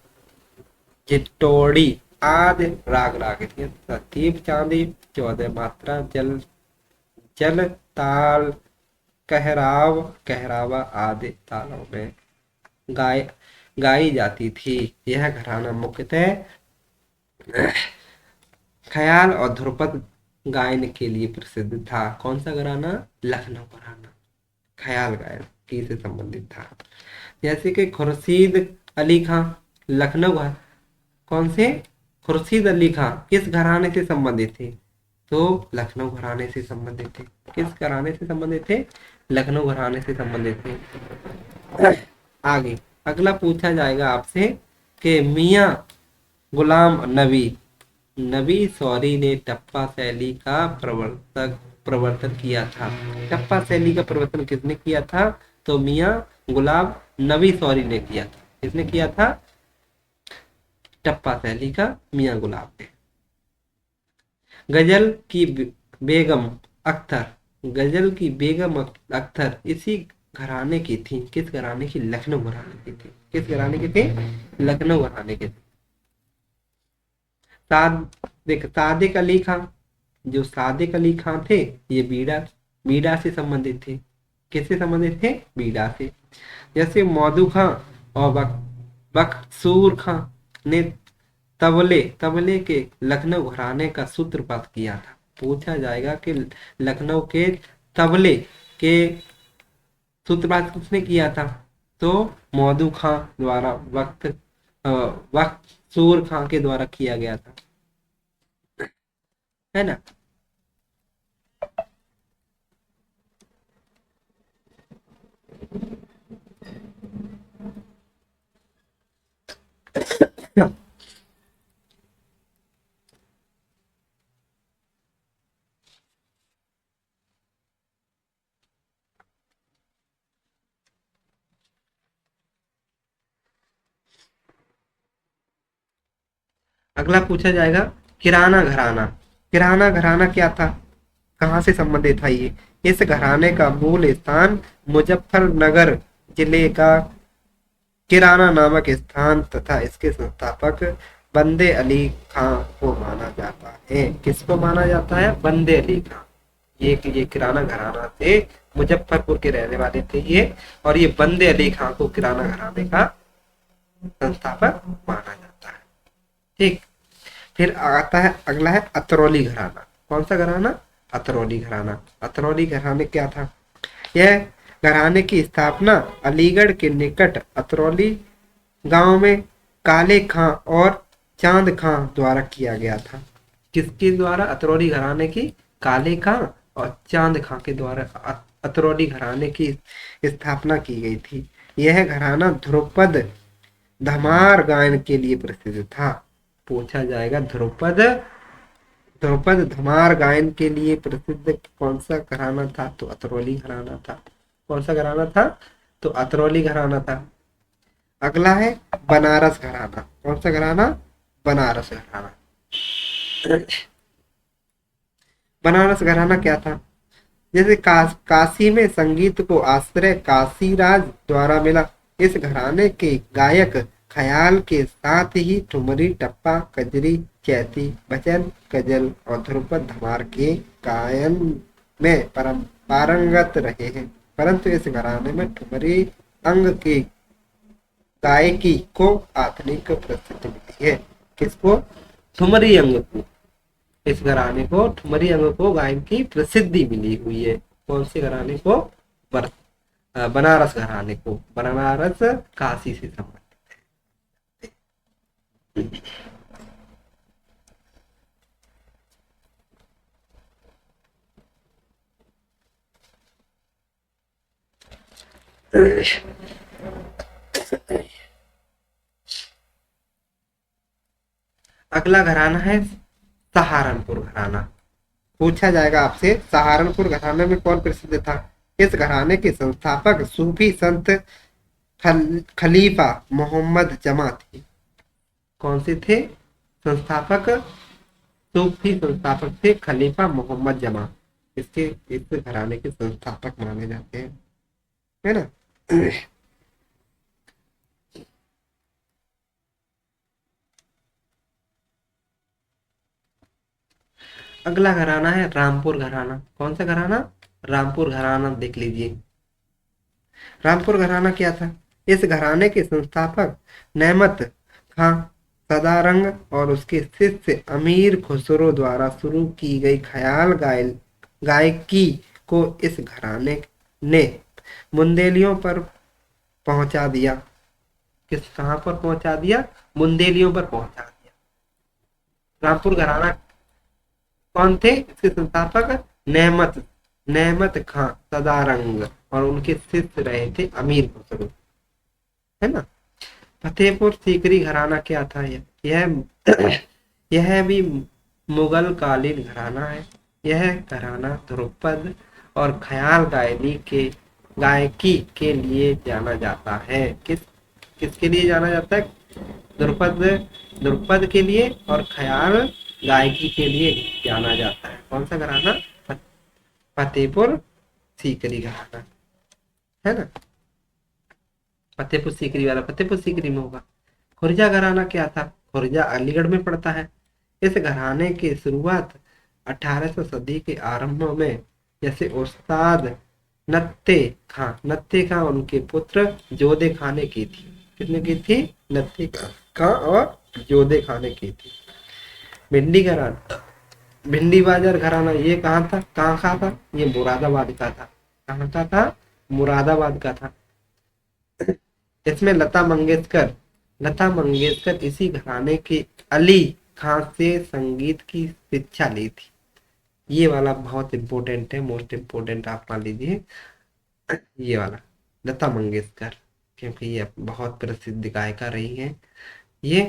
चित्तौड़ी आदि राग राग थी। सतीब चांदी 14 मात्रा, जल जल ताल कहराव कहरावा आदि तालों में गाय गाई जाती थी। यह घराना मुख्यतः ख्याल और ध्रुपद गायन के लिए प्रसिद्ध था। कौन सा घराना? लखनऊ घराना ख्याल गायन की से संबंधित था। जैसे कि खुर्शीद अली खां, लखनऊ कौन से? खुर्शीद अली खां किस घराने से संबंधित थे? तो लखनऊ घराने से संबंधित थे। किस घराने से संबंधित थे? लखनऊ घराने से संबंधित थे। आगे अगला पूछा जाएगा आपसे कि मियां गुलाम नबी नबी सौरी ने टप्पा शैली का प्रवर्तन किया था। टप्पा शैली का प्रवर्तन किसने किया था? तो मियां गुलाम नबी सौरी ने किया था। किसने किया था? टप्पा शैली का मियां गुलाब ने। गजल की बेगम अख्तर, गजल की बेगम अख्तर इसी घराने की थी। किस घराने की? लखनऊ घराने की थी। किस घराने की थी? लखनऊ घराने की थी। सादिक अली खान, जो सादिक अली खान थे, ये बीड़ा से संबंधित थे। किससे संबंधित थे? बीड़ा से। जैसे मौदू खां और बख्सूर खां ने तबले के लखनऊ घराने का सूत्रपात किया था। पूछा जाएगा कि लखनऊ के तबले के सूत्रपात किसने किया था? तो मौदू खां द्वारा बख्सूर खां के द्वारा किया गया था, है ना। अगला पूछा जाएगा किराना घराना। किराना घराना क्या था? कहाँ से संबंधित था ये? इस घराने का मूल स्थान मुजफ्फरनगर जिले का किराना नामक स्थान तथा इसके संस्थापक बंदे अली खां को माना जाता है। किसको माना जाता है? बंदे अली खां। ये किराना घराना थे, मुजफ्फरपुर के रहने वाले थे ये, और ये बंदे अली खां को किराना घराने का संस्थापक माना जाता है। ठीक, फिर आता है अगला है अतरौली घराना। कौन सा घराना? अतरौली घराना। अतरौली घराने क्या था? यह घराने की स्थापना अलीगढ़ के निकट अतरौली गांव में काले खां और चांद खां द्वारा किया गया था। किसके द्वारा? अतरौली घराने की काले खां और चांद खां के द्वारा अतरौली घराने की स्थापना की गई थी। यह घराना ध्रुपद धमार गायन के लिए प्रसिद्ध था। पूछा जाएगा ध्रुपद ध्रुपद धमार गायन के लिए प्रसिद्ध कौन सा घराना था? तो अतरौली घराना था। कौन सा घराना था? तो अतरौली घराना था। अगला है बनारस घराना। कौन सा घराना? बनारस घराना। बनारस घराना क्या था? जैसे काशी में संगीत को आश्रय काशीराज द्वारा मिला। इस घराने के गायक ख्याल के साथ ही ठुमरी, टप्पा, कजरी, चैती, भजन, गजल और ध्रुपद धमार के गायन में परम पारंगत रहे हैं। परंतु इस घराने में ठुमरी अंग की गायकी को आधुनिक प्रसिद्धि मिली है। किसको? ठुमरी अंग को। इस घराने को, ठुमरी अंग को गायन की प्रसिद्धि मिली हुई है। कौन से घराने को? बनारस घराने को। बनारस काशी से संबंधित। अगला घराना है सहारनपुर घराना। पूछा जाएगा आपसे, सहारनपुर घराने में कौन प्रसिद्ध था? इस घराने के संस्थापक सूफी संत खलीफा मोहम्मद जमा थे। कौन से थे संस्थापक? सूफी संस्थापक थे खलीफा मोहम्मद जमा। इसके इस घराने के संस्थापक माने जाते हैं, है ना। अगला घराना है रामपुर घराना। कौन सा घराना? रामपुर घराना। देख लीजिए, रामपुर घराना क्या था? इस घराने के संस्थापक नेमत खां सदारंग और उसके शिष्य अमीर खुसरो द्वारा शुरू की गई ख्याल गायकी को इस घराने ने बुंदेलियों पर पहुंचा दिया। कहाँ पर पहुंचा दिया? बुंदेलियों पर पहुंचा दिया। रामपुर घराना कौन थे? इसके संस्थापक नेमत नेमत खां सदारंग और उनके शिष्य रहे थे अमीर खुसरो, है ना। फतेहपुर सीकरी घराना क्या था? यह यह भी मुगल कालीन घराना है। यह घराना ध्रुपद और ख्याल गायकी के लिए जाना जाता है। किसके लिए जाना जाता है? ध्रुपद ध्रुपद के लिए और ख्याल गायकी के लिए जाना जाता है। कौन सा घराना? फतेहपुर सीकरी घराना, है ना। फतेहपुर सीकरी वाला फतेहपुर सीकरी में होगा। खुर्जा घराना क्या था? खुर्जा अलीगढ़ में पड़ता है। इस घराने की शुरुआत 1800 सदी के आरंभ में जैसे उस्ताद नत्ते खां उनके पुत्र जोधे खां ने की थी। किसने की थी? नत्ते खां और जोधे खां ने की थी। भिंडी घराना, भिंडी बाजार घराना, ये कहाँ था? कहाँ का था? ये मुरादाबाद का था। कहाँ का था? मुरादाबाद का था। इसमें लता मंगेशकर इसी घराने के अली खां से संगीत की शिक्षा ली थी। ये वाला बहुत इंपॉर्टेंट है, मोस्ट इम्पोर्टेंट आप मान लीजिए ये वाला, लता मंगेशकर, क्योंकि ये बहुत प्रसिद्ध गायिका रही है ये,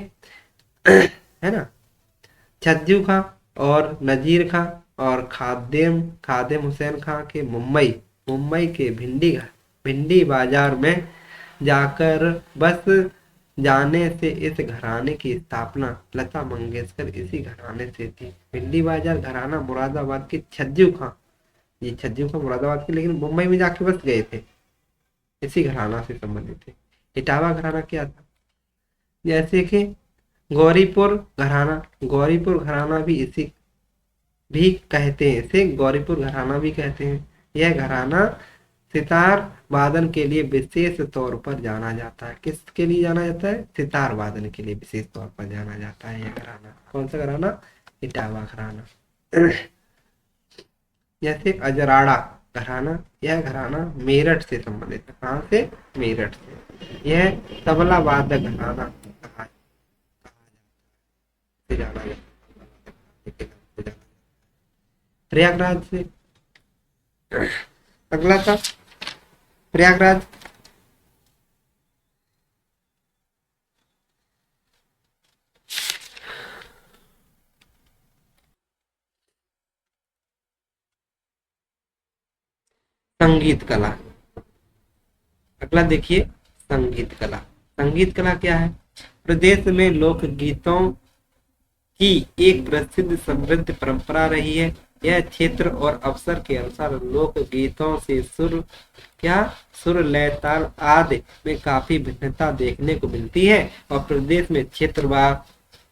है ना। छज्जू खां और नजीर खां और खादिम हुसैन खां के मुंबई के भिंडी बाजार में जाकर बस जाने से इस घराने की स्थापना लता मंगेशकर इसी घराने से थी। भिंडी बाजार घराना मुरादाबाद के छज्जू खां, ये छज्जू खां मुरादाबाद के, लेकिन मुंबई में जाके बस गए थे, इसी घराना से संबंधित थे। इटावा घराना क्या था? जैसे कि गौरीपुर घराना भी इसी भी कहते हैं, इसे गौरीपुर घराना भी कहते हैं। यह घराना सितार वादन के लिए विशेष तौर पर जाना जाता है। किसके लिए जाना जाता है? सितार वादन के लिए विशेष तौर पर जाना जाता है यह घराना। कौन सा घराना? इटावा घराना। जैसे अजराड़ा घराना, यह घराना मेरठ से संबंधित है। कहाँ से? मेरठ से। यह तबला वादक घराना से जाना जाता है। प्रयागराज से अगला था प्रयागराज। संगीत कला। अगला देखिए, संगीत कला। संगीत कला क्या है? प्रदेश में लोक गीतों की एक प्रसिद्ध समृद्ध परंपरा रही है। यह क्षेत्र और अवसर के अनुसार लोक गीतों से सुर लय ताल आदि में काफी भिन्नता देखने को मिलती है और प्रदेश में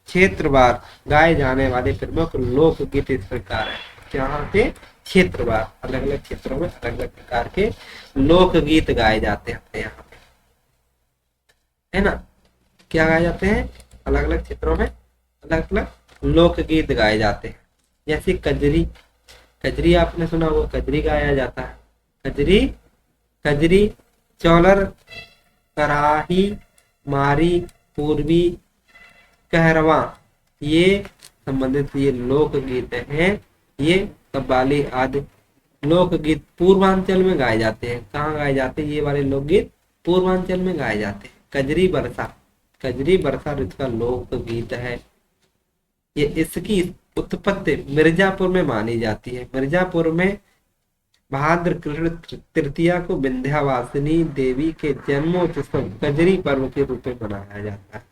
क्षेत्रवार गाए जाने वाले प्रमुख लोक गीत इस प्रकार है। यहाँ पे क्षेत्रवार अलग अलग क्षेत्रों में अलग अलग प्रकार के लोक गीत गाए जाते हैं अपने यहाँ पे, है ना। क्या गाए जाते हैं? अलग अलग क्षेत्रों में अलग अलग लोकगीत गाए जाते हैं। जैसे कजरी। कजरी आपने सुना होगा, कजरी गाया जाता है। कजरी कजरी चौलर कराही मारी पूर्वी कहरवा, ये संबंधित ये लोकगीत हैं। ये कव्वाली आदि लोकगीत पूर्वांचल में गाए जाते हैं। कहाँ गाए जाते हैं ये वाले लोकगीत? पूर्वांचल में गाए जाते हैं। कजरी बरसा ऋतु का लोकगीत है। ये इसकी उत्पत्ति मिर्जापुर में मानी जाती है। मिर्जापुर में भाद्र कृष्ण तृतीया को विंध्यावासिनी देवी के जन्मोत्सव कजरी पर्व के रूप में मनाया जाता है।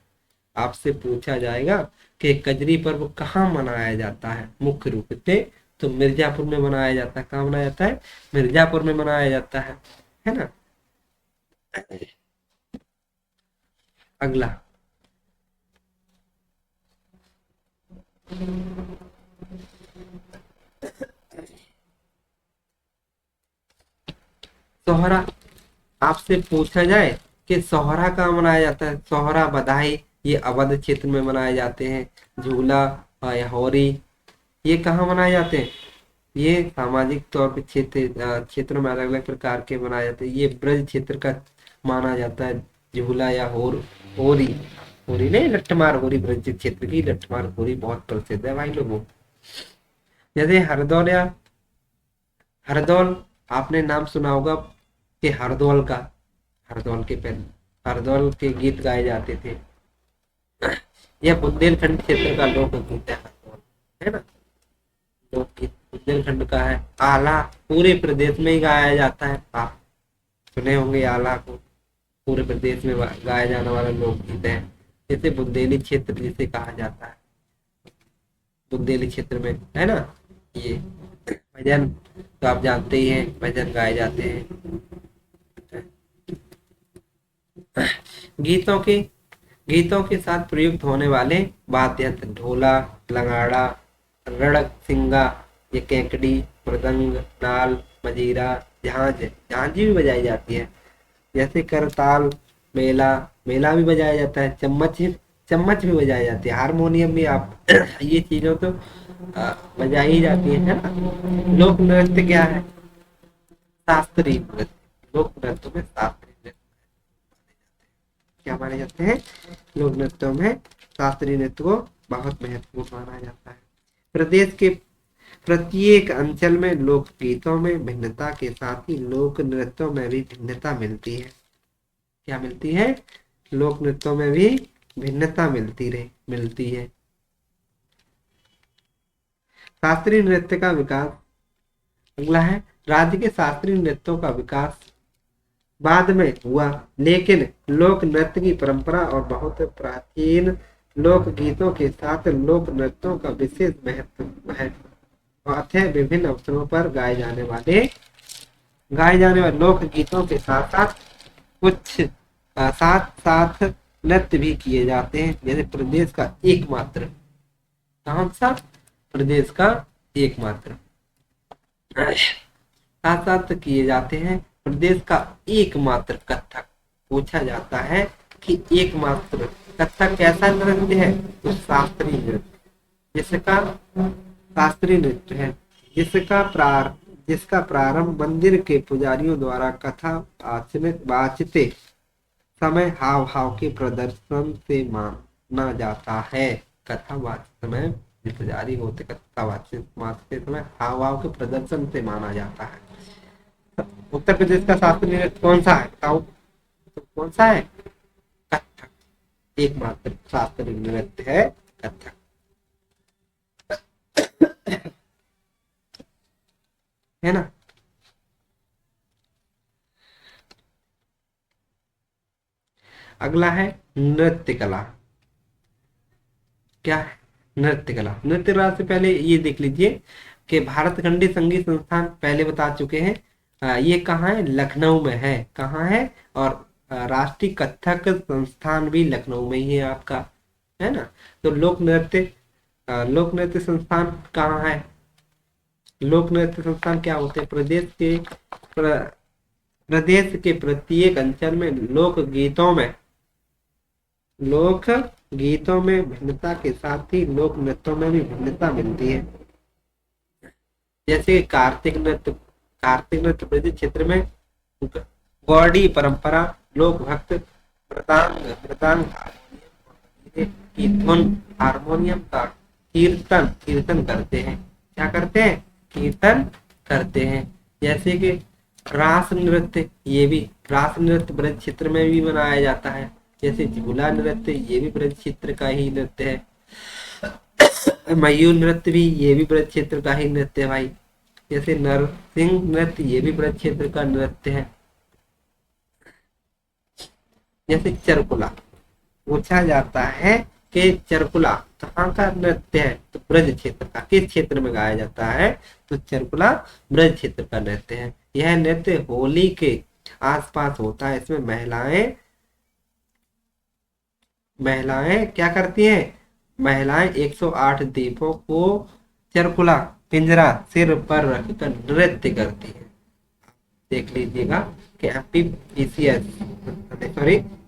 आपसे पूछा जाएगा कि कजरी पर्व कहाँ मनाया जाता है मुख्य रूप से, तो मिर्जापुर में मनाया जाता है। कहाँ मनाया जाता है? मिर्जापुर में मनाया जाता है ना। अगला, सोहरा। आपसे पूछा जाए कि सोहरा कहाँ मनाया जाता है? सोहरा बधाई ये अवध क्षेत्र में मनाए जाते हैं। झूला या होरी ये कहाँ मनाए जाते हैं? ये सामाजिक तौर पे क्षेत्रों में अलग अलग प्रकार के मनाए जाते हैं। ये ब्रज क्षेत्र का माना जाता है। झूला या होरी होरी नहीं, लट्ठमार होरी ब्रज क्षेत्र की लट्ठमार होरी बहुत प्रसिद्ध है भाई लोगों। जैसे हरदौल आपने नाम सुना होगा कि हरदौल के गीत गाए जाते थे। यह बुंदेलखंड क्षेत्र का लोक गीत है ना। लोकगीत बुंदेलखंड का है। आला पूरे प्रदेश में ही गाया जाता है। आप सुने होंगे आला को, पूरे प्रदेश में गाया जाने वाला लोकगीत है। जैसे बुंदेली क्षेत्र जिसे कहा जाता है, बुंदेली क्षेत्र में है ना। ये भजन तो आप जानते ही हैं, भजन गाए जाते हैं। गीतों के गीतों के साथ प्रयुक्त होने वाले वाद्य यंत्र ढोला, लंगाड़ा, रणसिंगा, ये केकड़ी, मृदंग, नाल, मजीरा, झांझी भी बजाई जाती है। जैसे करताल, मेला भी बजाया जाता है। चम्मच भी बजाई जाती है। हारमोनियम भी आप ये चीजों तो बजाई ही जाती है ना। लोक नृत्य क्या है? शास्त्रीय नृत्य। लोक नृत्य में शास्त्रीय नृत्य क्या माने जाते हैं? लोक नृत्यों में शास्त्रीय नृत्य को बहुत महत्वपूर्ण माना जाता है। प्रदेश के प्रत्येक अंचल में लोक गीतों में भिन्नता के साथ ही लोक नृत्यों में भी भिन्नता मिलती है। क्या मिलती है? लोक नृत्यों में भी भिन्नता मिलती है। शास्त्रीय नृत्य का विकास। अगला है, राज्य के शास्त्रीय नृत्यों का विकास बाद में हुआ, लेकिन लोक नृत्य की परंपरा और बहुत प्राचीन लोक गीतों के साथ लोक नृत्यों का विशेष महत्व है। अतः विभिन्न अवसरों पर गाए जाने वाले लोक गीतों के साथ साथ कुछ साथ नृत्य भी किए जाते हैं। जैसे प्रदेश का एकमात्र, कौन सा? प्रदेश का एकमात्र साथ साथ किए जाते हैं। प्रदेश का एकमात्र कथक। पूछा जाता है कि एकमात्र कथक कैसा नृत्य है? तो शास्त्रीय नृत्य, जिसका प्रारंभ मंदिर के पुजारियों द्वारा कथा वाचते समय हाव भाव के प्रदर्शन से माना जाता है। कथा वाचते समय पुजारी होते कथा वाचते समय हाव भाव के प्रदर्शन से माना जाता है। उत्तर प्रदेश का शास्त्रीय नृत्य कौन सा है? बताओ तो कौन सा है? कथक। एकमात्र शास्त्रीय नृत्य है कथक। है ना। अगला है नृत्य कला। क्या है? नृत्य कला। नृत्य कला से पहले ये देख लीजिए कि भारत खंडी संगीत संस्थान पहले बता चुके हैं। ये कहाँ है? लखनऊ में है। कहाँ है? और राष्ट्रीय कथक संस्थान भी लखनऊ में ही है आपका, है ना। तो लोक नृत्य संस्थान कहाँ है? लोक नृत्य संस्थान क्या होते हैं? प्रदेश के प्रत्येक अंचल में लोक गीतों में भिन्नता के साथ ही लोक नृत्यों में भी भिन्नता मिलती है। जैसे कार्तिक नृत्य ब्रज क्षेत्र में गौड़ी परंपरा, लोक भक्त मृदांग की धुन हारमोनियम का कीर्तन करते हैं। क्या करते हैं? कीर्तन करते हैं। जैसे कि रास नृत्य, ये भी रास नृत्य ब्रज क्षेत्र में भी मनाया जाता है। जैसे झूला नृत्य, ये भी ब्रज क्षेत्र का ही नृत्य है। मयूर नृत्य भी, ये भी ब्रज क्षेत्र का ही नृत्य है भाई। जैसे नरसिंह नृत्य, ये भी ब्रज क्षेत्र का नृत्य है। जैसे चरकुला, पूछा जाता है कि चरकुला कहाँ का नृत्य है? तो ब्रज क्षेत्र का। किस क्षेत्र में गाया जाता है? तो चरकुला ब्रज क्षेत्र का नृत्य है। यह नृत्य होली के आसपास होता है। इसमें महिलाएं क्या करती हैं? महिलाएं 108 दीपों को चरकुला पिंजरा सिर पर रखकर नृत्य करती है। देख लीजिएगा कि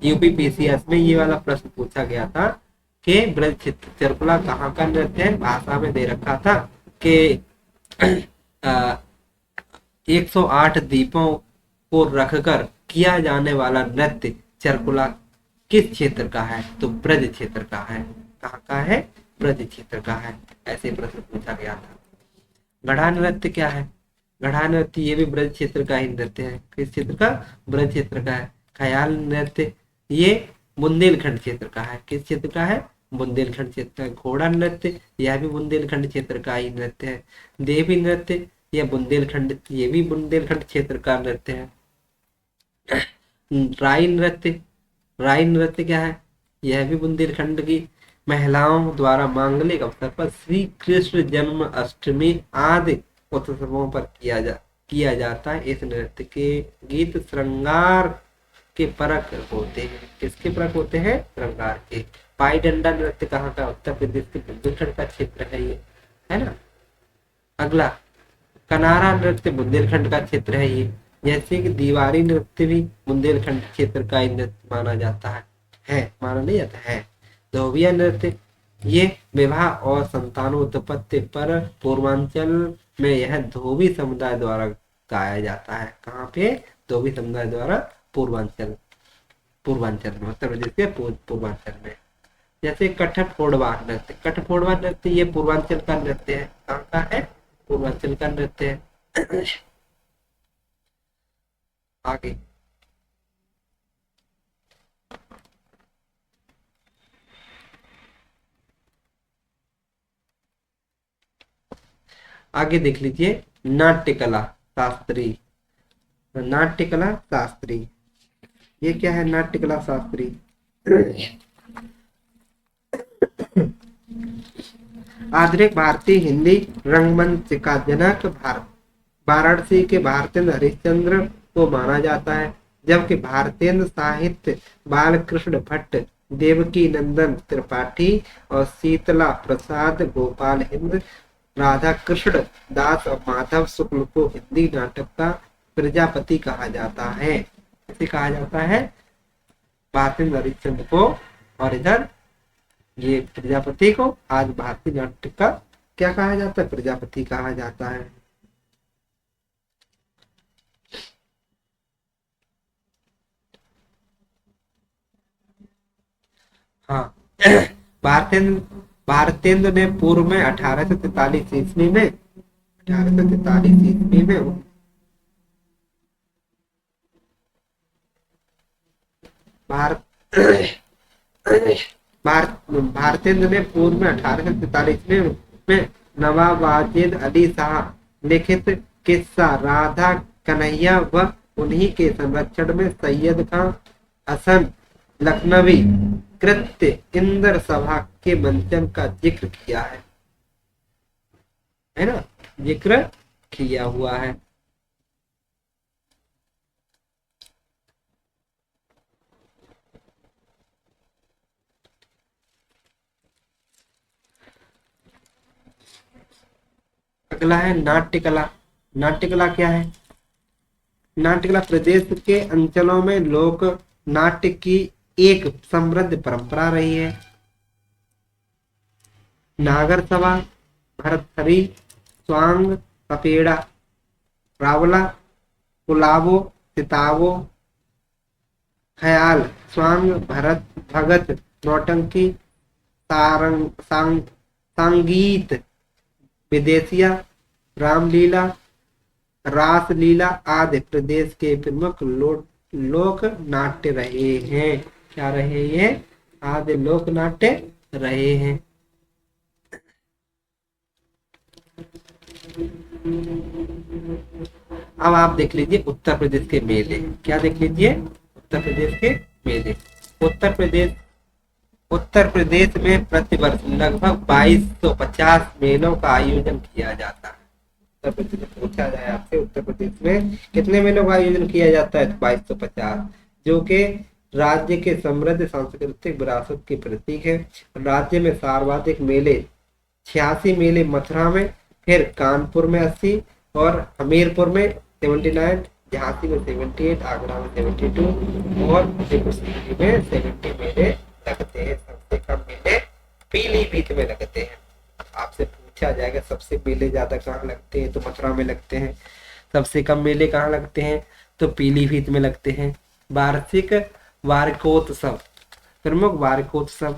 यूपी पीसीएस में ये वाला प्रश्न पूछा गया था कि ब्रज क्षेत्र चरकुला कहाँ का नृत्य है। भाषा में दे रखा था कि 108 दीपों को रखकर किया जाने वाला नृत्य चरकुला किस क्षेत्र का है? तो ब्रज क्षेत्र का है। कहाँ का है? ब्रज क्षेत्र का है। ऐसे प्रश्न पूछा गया था। गढ़ा नृत्य क्या है? गढ़ा नृत्य ये भी ब्रज क्षेत्र का ही नृत्य है। किस क्षेत्र का? ब्रज क्षेत्र का है। ख्याल नृत्य ये बुंदेलखंड क्षेत्र का है। किस क्षेत्र का है? बुंदेलखंड क्षेत्र का। घोड़ा नृत्य यह भी बुंदेलखंड क्षेत्र का ही नृत्य है। देवी नृत्य ये भी बुंदेलखंड क्षेत्र का नृत्य है। राई नृत्य क्या है? यह भी बुंदेलखंड की महिलाओं द्वारा मांगलिक अवसर पर श्री कृष्ण जन्म अष्टमी आदि उत्सवों पर किया जाता है। इस नृत्य के गीत श्रृंगार के परक होते हैं। किसके परक होते हैं? श्रृंगार के। पाई डंडा नृत्य कहाँ का? उत्तर प्रदेश के बुंदेलखंड का क्षेत्र है ये, है ना। अगला कनारा नृत्य बुंदेलखंड का क्षेत्र है ये। जैसे कि दीवारी नृत्य भी बुंदेलखंड क्षेत्र का ही नृत्य माना जाता है। माना नहीं जाता है। धोबिया नृत्य ये विवाह और संतानोत्पत्ति पर पूर्वांचल में यह धोबी समुदाय द्वारा गाया जाता है। कहाँ पे? धोबी समुदाय द्वारा पूर्वांचल में, उत्तर प्रदेश के पूर्वांचल में। जैसे कठफोड़वा नृत्य ये पूर्वांचल का नृत्य है। कहाँ का है? पूर्वांचल का नृत्य है। आगे देख लीजिए नाट्यकला शास्त्री। ये क्या है? नाट्यकला शास्त्री आधुनिक भारतीय हिंदी रंगमंच का जनक वाराणसी के भारतेंद्र हरिश्चंद्र को माना जाता है। जबकि भारतेंद्र साहित्य बालकृष्ण भट्ट, देवकी नंदन त्रिपाठी और शीतला प्रसाद गोपाल हिंद, राधा कृष्ण दास और माधव शुक्ल को हिंदी नाटक का प्रजापति कहा जाता है। इसे कहा जाता है भारतेंद्र हरिश्चंद्र को, और इधर ये प्रजापति को आज भारतीय नाटक का क्या कहा जाता है? प्रजापति कहा जाता है। हाँ भारतेंद्र ने पूर्व में 1843 ईस्वी में भारतेंद्र ने पूर्व में 1843 में नवाब वाजिद अली शाह लिखित किस्सा राधा कन्हैया व उन्हीं के संरक्षण में सैयद खां हसन लखनवी कृत्य इंद्र सभा के मंचन का जिक्र किया है ना, जिक्र किया हुआ है। अगला है नाट्यकला। नाट्यकला क्या है? नाट्यकला प्रदेश के अंचलों में लोक नाट्य की एक समृद्ध परंपरा रही है। नागर सभा, भरथरी, स्वांग, सपेड़ा, रावला, पुलावो, सितावो, ख्याल, स्वांग, भरत, भगत, नौटंकी, सारंग, संगीत, विदेशिया, रामलीला, रासलीला आदि प्रदेश के प्रमुख लोक नाट्य रहे हैं। क्या रहे हैं? आदि लोक नाट्य रहे हैं। अब आप देख लीजिए उत्तर प्रदेश के मेले। क्या देख लीजिए? उत्तर प्रदेश के मेले। उत्तर प्रदेश में प्रतिवर्ष लगभग 2250 मेलों का आयोजन किया जाता है। उत्तर प्रदेश में पूछा जाए आपसे, उत्तर प्रदेश में कितने मेलों का आयोजन किया जाता है? 2250, जो कि राज्य के समृद्ध सांस्कृतिक विरासत के प्रतीक है। राज्य में सर्वाधिक मेले 86 मेले मथुरा में, फिर कानपुर में 80 और हमीरपुर में 79, झांसी में 78, आगरा में 72 और जयपुर में 70 मेले लगते हैं। सबसे कम मेले पीलीभीत में लगते हैं। आपसे पूछा जाएगा सबसे मेले ज्यादा कहाँ लगते हैं, तो मथुरा में लगते हैं। सबसे कम मेले कहाँ लगते हैं, तो पीलीभीत में लगते हैं। वार्षिक वार्षिकोत्सव। प्रमुख वार्षिकोत्सव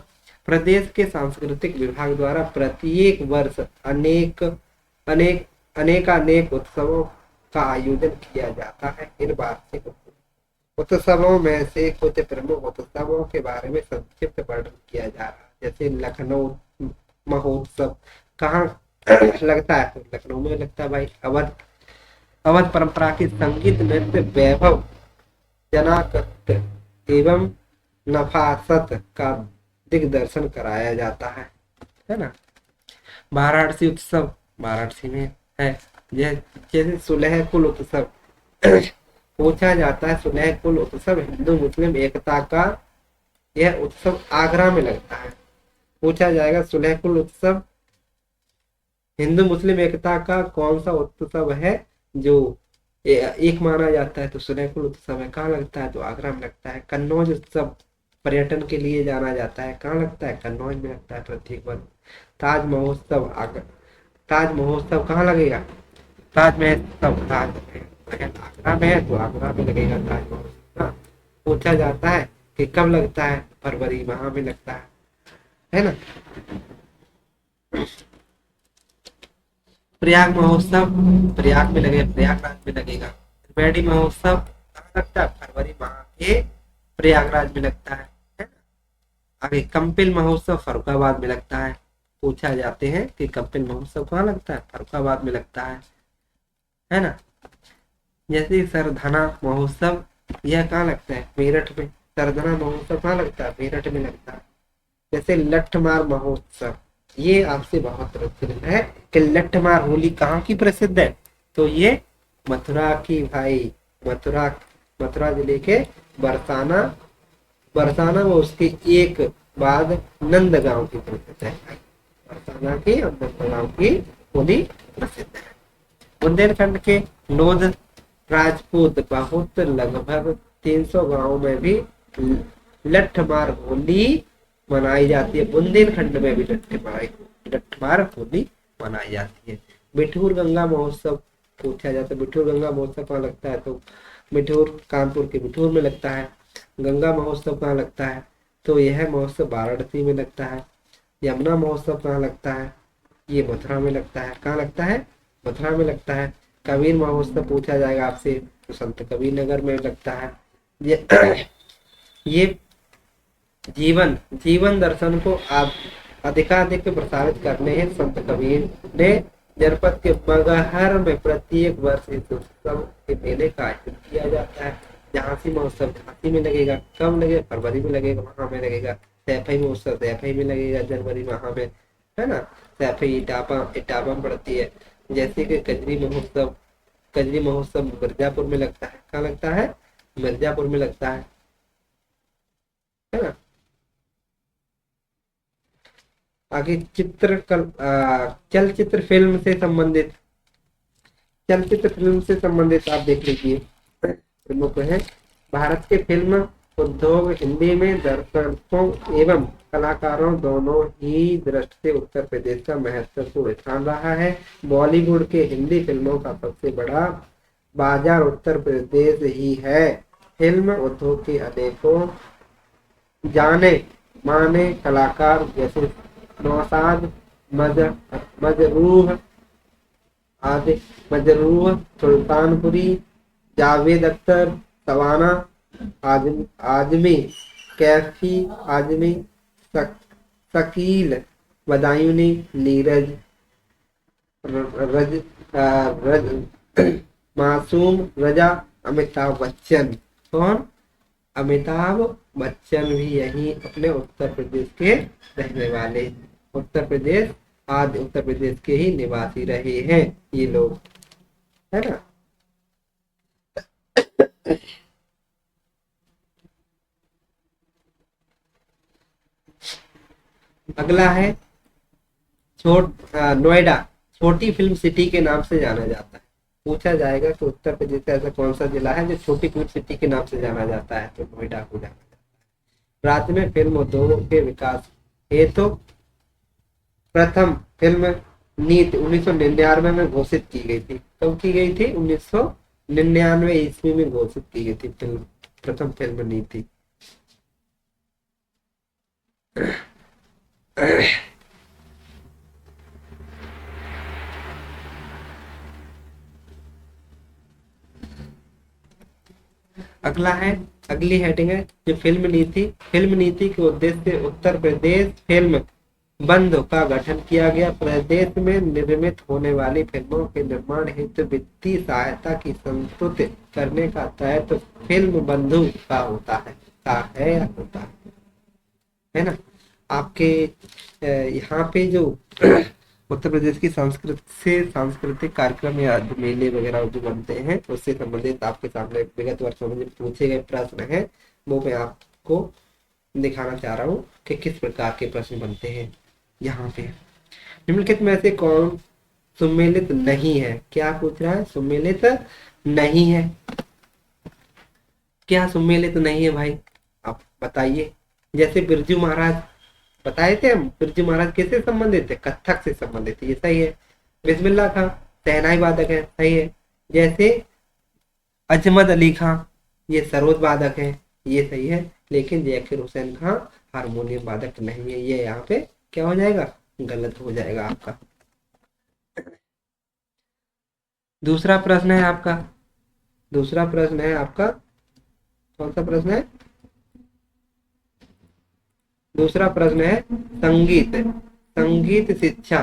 प्रदेश के सांस्कृतिक विभाग द्वारा प्रत्येक वर्ष अनेक उत्सवों का आयोजन किया जाता है। इन वार्षिक उत्सवों में से कुछ प्रमुख उत्सवों के बारे में संक्षिप्त वर्णन किया जा रहा है। जैसे लखनऊ महोत्सव कहाँ लगता है? तो लखनऊ में लगता है भाई। अवध परंपरा की संगीत नृत्य वैभव, जनाकत एवं नफासत का दिग्दर्शन कराया जाता है ना। वाराणसी उत्सव वाराणसी में है। जैसे सुलह कुल उत्सव पूछा जाता है। सुलह कुल उत्सव हिंदू मुस्लिम एकता का यह उत्सव आगरा में लगता है। पूछा जाएगा सुलह कुल उत्सव हिंदू मुस्लिम एकता का कौन सा उत्सव है जो एक माना जाता है? तो सुलह कुल उत्सव है। कहाँ लगता है? तो आगरा में लगता है। कन्नौज उत्सव पर्यटन के लिए जाना जाता है। कहाँ लगता है? कन्नौज में लगता है प्रत्येक वर्ष। ताज महोत्सव कहाँ लगेगा? ताज महोत्सव आगरा में है, तो आगरा में लगेगा ताज महोत्सव। पूछा जाता है कि कब लगता है? फरवरी माह में लगता है ना। प्रयाग महोत्सव प्रयाग में लगेगा, प्रयागराज में लगेगा। त्रिवेणी महोत्सव कहाँ लगता है? फरवरी माह के प्रयागराज में लगता है ना। आगे कंपिल महोत्सव फर्रुखाबाद में लगता है। पूछा जाते हैं कि कंपिल महोत्सव कहाँ लगता है? फर्रुखाबाद में लगता है ना। जैसे सरधना महोत्सव यह कहाँ लगता है? मेरठ में। सरधना महोत्सव कहाँ लगता है? मेरठ में लगता है। जैसे लट्ठमार महोत्सव, ये आपसे बहुत प्रसिद्ध है कि लट्ठमार होली कहाँ की प्रसिद्ध है? तो ये मथुरा की भाई। मथुरा जिले के बरसाना में उसके एक बाद नंदगांव की प्रसिद्ध है। बरसाना की और नंदगांव की होली प्रसिद्ध है। बुंदेलखंड के लोध राजपूत बहुत लगभग 300 गांवों में भी लट्ठमार होली मनाई जाती है। बुंदेलखंड में भी लट्ठमार होली मनाई जाती है। बिठूर गंगा महोत्सव पूछा जाता है। बिठूर गंगा महोत्सव कहाँ लगता है? तो बिठूर कानपुर के बिठूर में लगता है। गंगा महोत्सव कहाँ लगता है? तो यह महोत्सव वाराणसी में लगता है। यमुना महोत्सव कहाँ लगता है? ये मथुरा में लगता है। कहाँ लगता है? मथुरा में लगता है। कबीर महोत्सव पूछा जाएगा आपसे, तो संत कबीर नगर में लगता है। ये जीवन दर्शन को आप अधिकाधिक प्रसारित करने हैं संत कबीर ने जनपद के मगहर में प्रत्येक वर्ष इस उत्सव के मेले का आयोजन किया जाता है। झांसी महोत्सव झांसी में लगेगा, कब लगेगा, फरवरी में लगेगा, वहां में लगेगा। सैफई महोत्सव सैफई में लगेगा, जनवरी वहां में, है ना। सैफई इटापा इटापा में पड़ती है। जैसे कि कजरी महोत्सव मिर्जापुर में लगता है। कहाँ लगता है? मिर्जापुर में लगता है ना। आगे चलचित्र फिल्म से संबंधित, चलचित्र फिल्म से संबंधित आप देख लीजिए प्रमुख है। भारत के फिल्म उद्योग हिंदी में दर्शकों एवं कलाकारों दोनों ही दृष्टि से उत्तर प्रदेश का महत्वपूर्ण स्थान रहा है। बॉलीवुड के हिंदी फिल्मों का सबसे बड़ा बाजार उत्तर प्रदेश ही है। फिल्म उद्योग के अनेकों जाने माने कलाकार जैसे नौशाद, मज मजरूह आदि मजरूह सुल्तानपुरी, जावेद अख्तर, सवाना आजमी, कैफी आजमी, शकील बदायूनी, नीरज रज, रज मासूम रजा, अमिताभ बच्चन। कौन? अमिताभ बच्चन भी यही अपने उत्तर प्रदेश के रहने वाले, उत्तर प्रदेश आदि उत्तर प्रदेश के ही निवासी रहे हैं ये लोग, है ना। अगला है नोएडा छोटी फिल्म सिटी के नाम से जाना जाता है। पूछा जाएगा कि उत्तर प्रदेश का ऐसा कौन सा जिला है जो छोटी फिल्म सिटी के नाम से जाना जाता है, तो नोएडा को जाना जाता है। राज्य में फिल्म उद्योगों के विकास हेतु प्रथम फिल्म नीति 1999 में घोषित की गई थी। कब की गई थी? 1999 ईस्वी में घोषित की गई थी फिल्म, प्रथम फिल्म नीति। अगला है, अगली हेडिंग है जो फिल्म नीति के उद्देश्य से उत्तर प्रदेश फिल्म बंद का गठन किया गया। प्रदेश में निर्मित होने वाली फिल्मों के निर्माण हेतु वित्तीय सहायता की संस्तुति करने का दायित्व फिल्म बंधु का होता है, होता है ना। आपके यहाँ पे जो उत्तर प्रदेश की सांस्कृतिक कार्यक्रम या मेले वगैरह जो बनते हैं उससे संबंधित आपके सामने विगत वर्षों में जो पूछे गए प्रश्न हैं वो मैं आपको दिखाना चाह रहा हूँ कि किस प्रकार के प्रश्न बनते हैं। यहाँ पे निम्नलिखित में से कौन सुमेलित नहीं है? क्या पूछ रहा है? सुमेलित नहीं है। क्या सुमेलित नहीं है भाई? आप बताइए। जैसे बिरजू महाराज बताए थे हम, बिरजू महाराज किससे संबंधित थे? कथक से संबंधित है, ये सही है। बिस्मिल्लाह खां शहनाई वादक है, सही है। जैसे अजमत अली खां ये सरोद वादक है, ये सही है। लेकिन जैकिर हुसैन खां हारमोनियम वादक नहीं है, ये यहाँ पे क्या हो जाएगा? गलत हो जाएगा आपका। दूसरा प्रश्न है आपका, कौन सा प्रश्न है? दूसरा प्रश्न है संगीत शिक्षा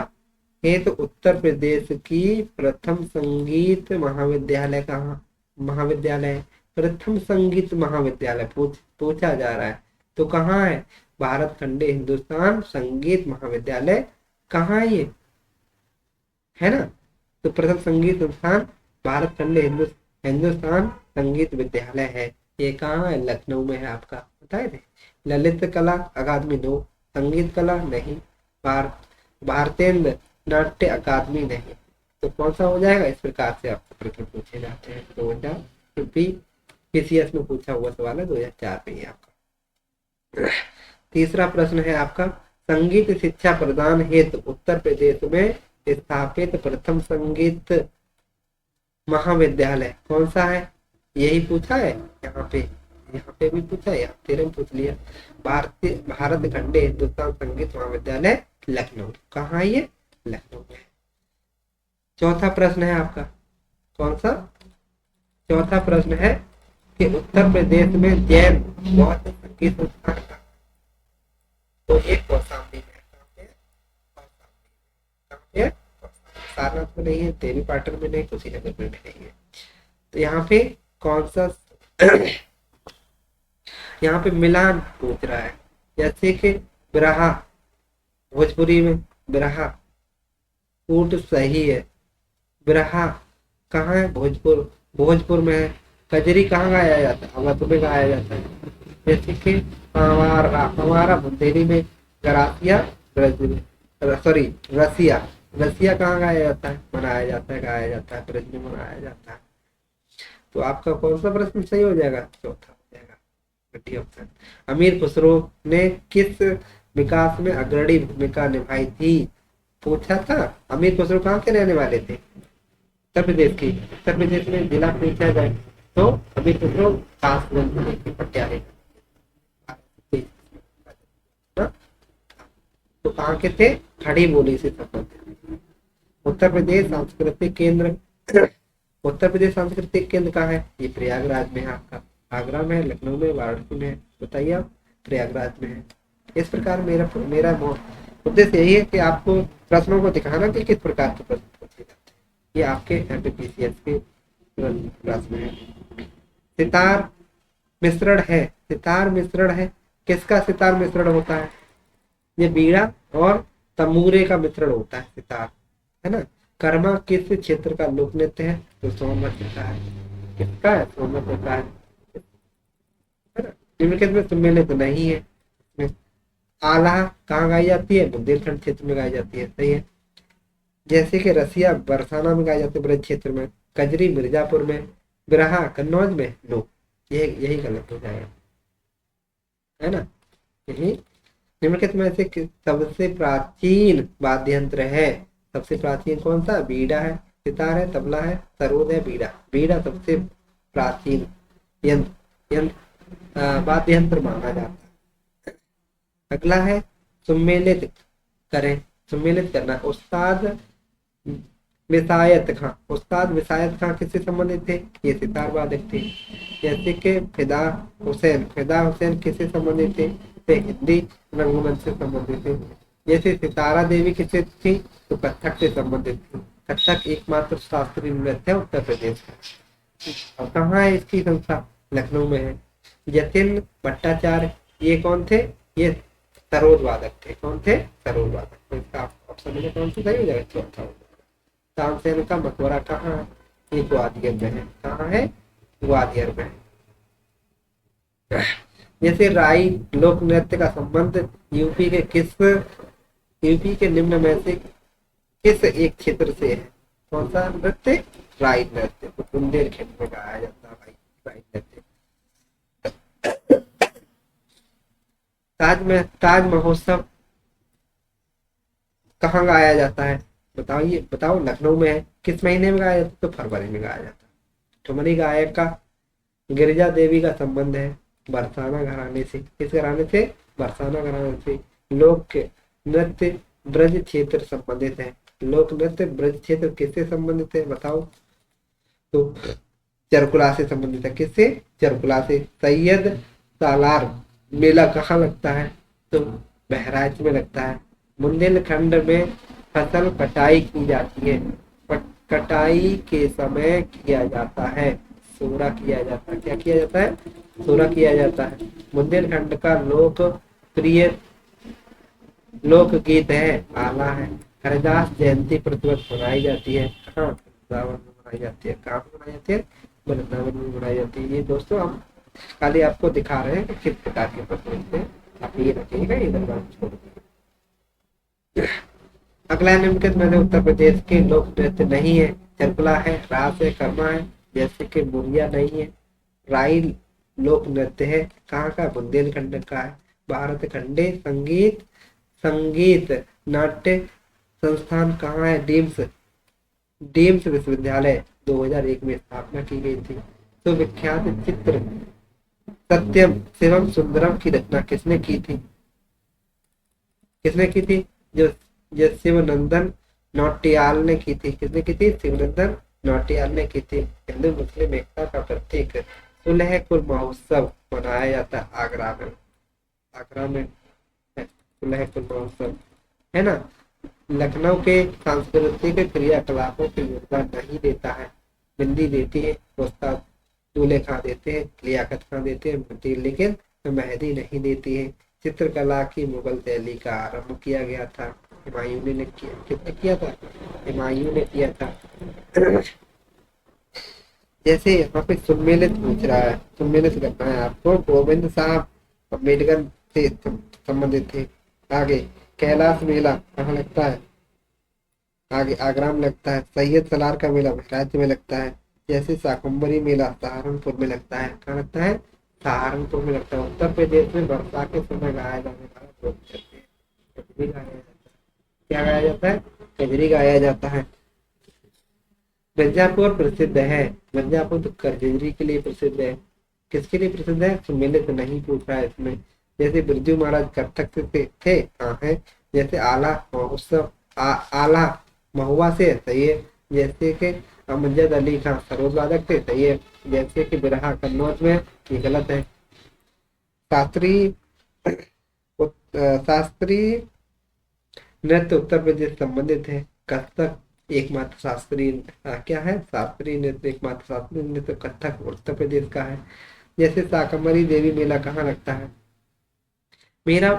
हेतु उत्तर प्रदेश की प्रथम संगीत महाविद्यालय कहाँ महाविद्यालय है? प्रथम संगीत महाविद्यालय पूछा जा रहा है, तो कहाँ है? भारत खंडे हिंदुस्तान संगीत महाविद्यालय कहाँ है ये, है ना। तो प्रथम संगीत संस्थान भारत खंडे हिंदुस्तान संगीत विद्यालय है। ये कहाँ है? लखनऊ में है आपका, बताए थे। ललित कला अकादमी नो, संगीत कला नहीं, भारतेंद्र नाट्य अकादमी नहीं। तो कौन सा हो जाएगा? इस प्रकार से आपको प्रश्न पूछे जाते हैं। 2000 पीसीएस में पूछा हुआ सवाल है, 2004 में आपका। तीसरा प्रश्न है आपका संगीत शिक्षा प्रदान हेतु उत्तर प्रदेश में स्थापित प्रथम संगीत महाविद्यालय कौन सा है? यही पूछा है यहाँ पे भी पूछा है, तेरे में पूछ लिया। भारत खंडे हिंदुस्तान संगीत महाविद्यालय लखनऊ, कहाँ है ये? लखनऊ में। चौथा प्रश्न है आपका, कौन सा? चौथा प्रश्न है कि उत्तर प्रदेश में जैन बौद्ध संगीत संस्थान का, तो ये कौशाम्बी में है। सारनाथ में नहीं है, देवी पाटन में नहीं, कुशीनगर में भी नहीं है। तो यहाँ पे कौन सा यहाँ पे मिलान पूछ रहा है, जैसे कि बिरहा, भोजपुरी में बिरहा, ऊंट सही है। बिरहा कहाँ है? भोजपुर, भोजपुर में है। कजरी कहाँ गाया जाता है? अवध में गाया जाता है। जैसे कि हमारा, हमारा बुंदेली में, गरासिया, ब्रज, सॉरी, रसिया, रसिया कहाँ गाया जाता है? मनाया जाता है, गाया जाता है, ब्रज में मनाया जाता है। तो आपका कौन सा प्रश्न सही हो जाएगा? चौथा हो जाएगा, घटिया ऑप्शन। अमीर खुसरो ने किस विकास में अग्रणी भूमिका निभाई थी? पूछा था। अमीर खुसरो कहाँ के रहने वाले थे? उत्तर प्रदेश की। उत्तर प्रदेश में जिला पूछा जाए तो अमीर खुसरो कासगंज जिले के पटियाले, तो कहाँ के थे? खड़ी बोली से संबंधित। उत्तर प्रदेश सांस्कृतिक केंद्र, उत्तर प्रदेश सांस्कृतिक केंद्र कहाँ है? ये प्रयागराज में है आपका। आगरा में है, लखनऊ में, वाराणसी में है? बताइए आप। प्रयागराज में है। इस प्रकार मेरा मेरा उद्देश्य यही है कि आपको प्रश्नों को दिखाना कि किस प्रकार के प्रश्न पूछे जाते हैं। ये आपके एमपीपीसीएस के प्रश्न है। सितार मिश्रण है, सितार मिश्रण है, किसका सितार मिश्रण होता है? ये बीड़ा और तमूरे का मिश्रण होता है सितार, है ना। कर्मा किस क्षेत्र का लोक नृत्य है? तो सोनभद्र का है। किसका है? सोनभद्र का है ना। निम्नलिखित में सम्मिलित नहीं है। इसमें आल्हा कहाँ गाई जाती है? बुंदेलखंड क्षेत्र में गाई जाती है, सही है। जैसे कि रसिया बरसाना में गाई जाती है, ब्रज क्षेत्र में। कजरी मिर्जापुर में। बिरहा कन्नौज में। नो, यही यही गलत हो जाएगा, है ना। यही निम्नलिखित में से सबसे प्राचीन वाद्य यंत्र है? सबसे प्राचीन कौन सा? बीड़ा है, सितार है, तबला है, सरोद है, बीड़ा। बीड़ा सबसे प्राचीन वाद्य यंत्र माना जाता है। अगला है सुमेलित करें, सुमेलित करना। उस्ताद विसायत खां, उस्ताद विसायत खां किससे संबंधित थे? ये सितार वादक थे। जैसे कि फिदा हुसैन, फिदा हुसैन किससे संबंधित थे? हिंदी रंगमंच से संबंधित थे। जैसे सितारा देवी किससे थी? तो कथक से संबंधित थी। कथक एकमात्र शास्त्रीय नृत्य है उत्तर प्रदेश का। और कहाँ है इसकी संस्था? लखनऊ में है। जतिन भट्टाचार्य, ये कौन थे? ये सरोद वादक थे। कौन थे? सरोद वादक। तो इसका ऑप्शन में कौन सा सही हो जाएगा? चौथा हो जाएगा। तानसेन का मकबरा कहाँ है? ये ग्वालियर में है। कहाँ है? ग्वालियर में। जैसे राई लोक नृत्य का संबंध यूपी के निम्न में से किस एक क्षेत्र से है? कौन सा नृत्य? राई नृत्य। तो बुंदेलखंड में गाया जाता है भाई राई नृत्य। ताज महोत्सव कहाँ गाया जाता है? बताइए, बताओ। लखनऊ में है। किस महीने में गाया जाता है? तो फरवरी में गाया जाता है। ठुमरी गायक का गिरिजा देवी का संबंध है बरसाना घराने से। किस घराने से? बरसाना घराने से। लोक नृत्य ब्रज क्षेत्र संबंधित है। लोक नृत्य ब्रज क्षेत्र किससे संबंधित है? बताओ। तो चरकुला से संबंधित है। किससे? चरकुला से। सैयद सालार मेला कहाँ लगता है? तो बहराइच में लगता है। बुंदेलखंड में फसल कटाई की जाती है। कटाई के समय किया जाता है, सोरा किया जाता है। क्या किया जाता है? सोरा किया जाता है। बुंदेलखंड का लोकप्रिय लोकगीत है आला है। हरिदास जयंती प्रतिवर्ष मनाई जाती है। कहाँ? वृंदावन में मनाई जाती है। कहाँ पे मनाई जाती है? वृंदावन में मनाई जाती है। ये दोस्तों हम खाली आपको दिखा रहे हैं कि किस प्रकार के प्रश्न थे। आप ये रखिएगा, इधर छोड़ दीजिए। अगला निम्नलिखित में से उत्तर प्रदेश के लोक नृत्य नहीं है? चरकुला है, रास है, कर्मा है, जैसे कि मुरिया नहीं है। राई लोक नृत्य है। कहाँ का? बुंदेलखंड का है। भारत खंडे संगीत संगीत नाट्य संस्थान कहाँ है? डीम्स, डीम्स विश्वविद्यालय 2001 में स्थापना की गई थी। तो विख्यात चित्र सत्यम शिवम सुंदरम की रचना किसने की थी? किसने की थी? जो जो शिवनंदन नौटियाल ने की थी। किसने की थी? शिवनंदन नौटियाल ने की थी। हिंदू मुस्लिम एकता का प्रतीक सुलह कुल महोत्सव मनाया जाता है आगरा में। आगरा में सुलह कुल महोत्सव, है ना। लखनऊ के सांस्कृतिक क्रियाकलापों को योगदान नहीं देता है, हिंदी देती है। दूल्हे खां देते हैं, लियाकत खां देते हैं, लेकिन मेहंदी नहीं देती है। चित्रकला की मुगल शैली का आरंभ किया गया था, हुमायूं ने किया। किसने किया था? हुमायूं ने किया था। जैसे यहाँ पे सम्मिलित पूछ रहा है, सम्मिलित करना है आपको। गोविंद साहब अम्बेडकर से संबंधित थे। आगे कैलाश मेला कहाँ लगता है? आगे आगरा में लगता है। सैयद सलार का मेला बहराइच में लगता है। जैसे शाकंभरी मेला सहारनपुर में लगता है। कहाँ लगता है? सहारनपुर में लगता है। उत्तर प्रदेश में वर्षा के समय गाया जाने वाला लोक नृत्य कजरी गाया जाता है। क्या गाया जाता है? कजरी गाया जाता है। मिर्जापुर प्रसिद्ध है। मिर्जापुर तो कजरी के लिए प्रसिद्ध है। किसके लिए प्रसिद्ध है? सम्मिलित नहीं पूछ रहा है इसमें। जैसे बिरजू महाराज कथक से थे, हाँ है। जैसे आला महोत्सव आला महुआ से, सही है। जैसे कि अमजद अली खान सरोद वादक थे, सही है। जैसे कि बिरहा कन्नौज में, ये गलत है। शास्त्रीय शास्त्रीय नृत्य उत्तर प्रदेश संबंधित है। कथक एकमात्र शास्त्रीय क्या है? शास्त्रीय नृत्य, एकमात्र शास्त्रीय नृत्य कथक उत्तर प्रदेश का है। जैसे शाकंभरी देवी मेला कहाँ लगता है? मेरा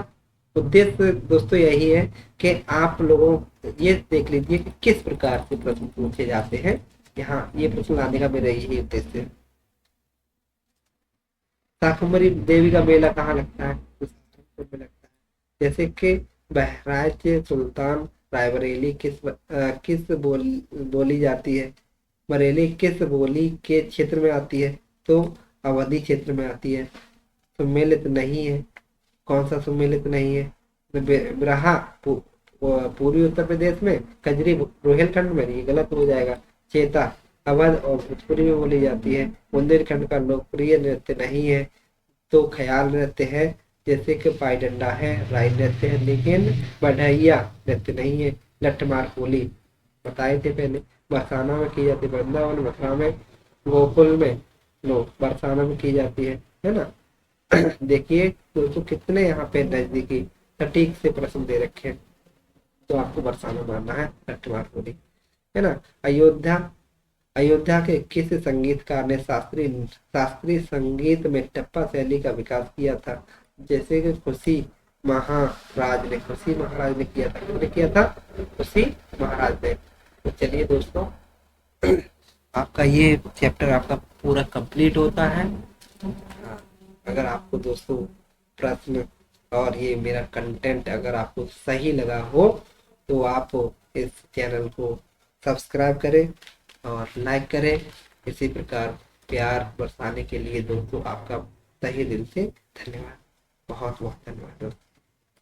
उद्देश्य दोस्तों यही है कि आप लोगों ये देख लीजिए कि किस प्रकार से प्रश्न पूछे जाते हैं। यहाँ ये प्रश्न लाने का मेरा यही उद्देश्य है। शाकंभरी देवी का मेला कहाँ लगता है? तो सहारनपुर में लगता है। जैसे कि बहराइच सुल्तान रायबरेली किस बोली जाती है? बरेली किस बोली के क्षेत्र में आती है? तो अवधी क्षेत्र में आती है। सम्मिलित नहीं है। कौन सा सम्मिलित नहीं है? बिरहा पूर्वी उत्तर प्रदेश में, कजरी रोहिलखंड में, ये गलत हो जाएगा। चेता अवध और भोजपुरी में बोली जाती है। बुंदेलखंड का लोकप्रिय नृत्य नहीं है, तो ख्याल नृत्य है। जैसे कि पाईडंडा है, राई नृत्य है, लेकिन बढ़ैया नृत्य नहीं है। लठमार होली बताए थे पहले, बरसाना में की जाती है। वृंदावन मथुरा में, गोकुल में, नो बरसाना में की जाती है ना। देखिए दोस्तों कितने यहाँ पे नजदीकी सटीक से प्रश्न दे रखे हैं। तो आपको बरसाना मानना है, लठमार होली, है ना। अयोध्या अयोध्या के किस संगीतकार ने शास्त्रीय संगीत में टप्पा शैली का विकास किया था? जैसे कि खुशी महाराज ने किया था। किसने किया था? खुशी महाराज ने। तो चलिए दोस्तों, आपका ये चैप्टर आपका पूरा कंप्लीट होता है। अगर आपको दोस्तों प्रश्न और ये मेरा कंटेंट अगर आपको सही लगा हो, तो आप इस चैनल को सब्सक्राइब करें और लाइक करें। इसी प्रकार प्यार बरसाने के लिए दोस्तों आपका तहे दिल से धन्यवाद। बहुत बहुत धन्यवाद दोस्तों।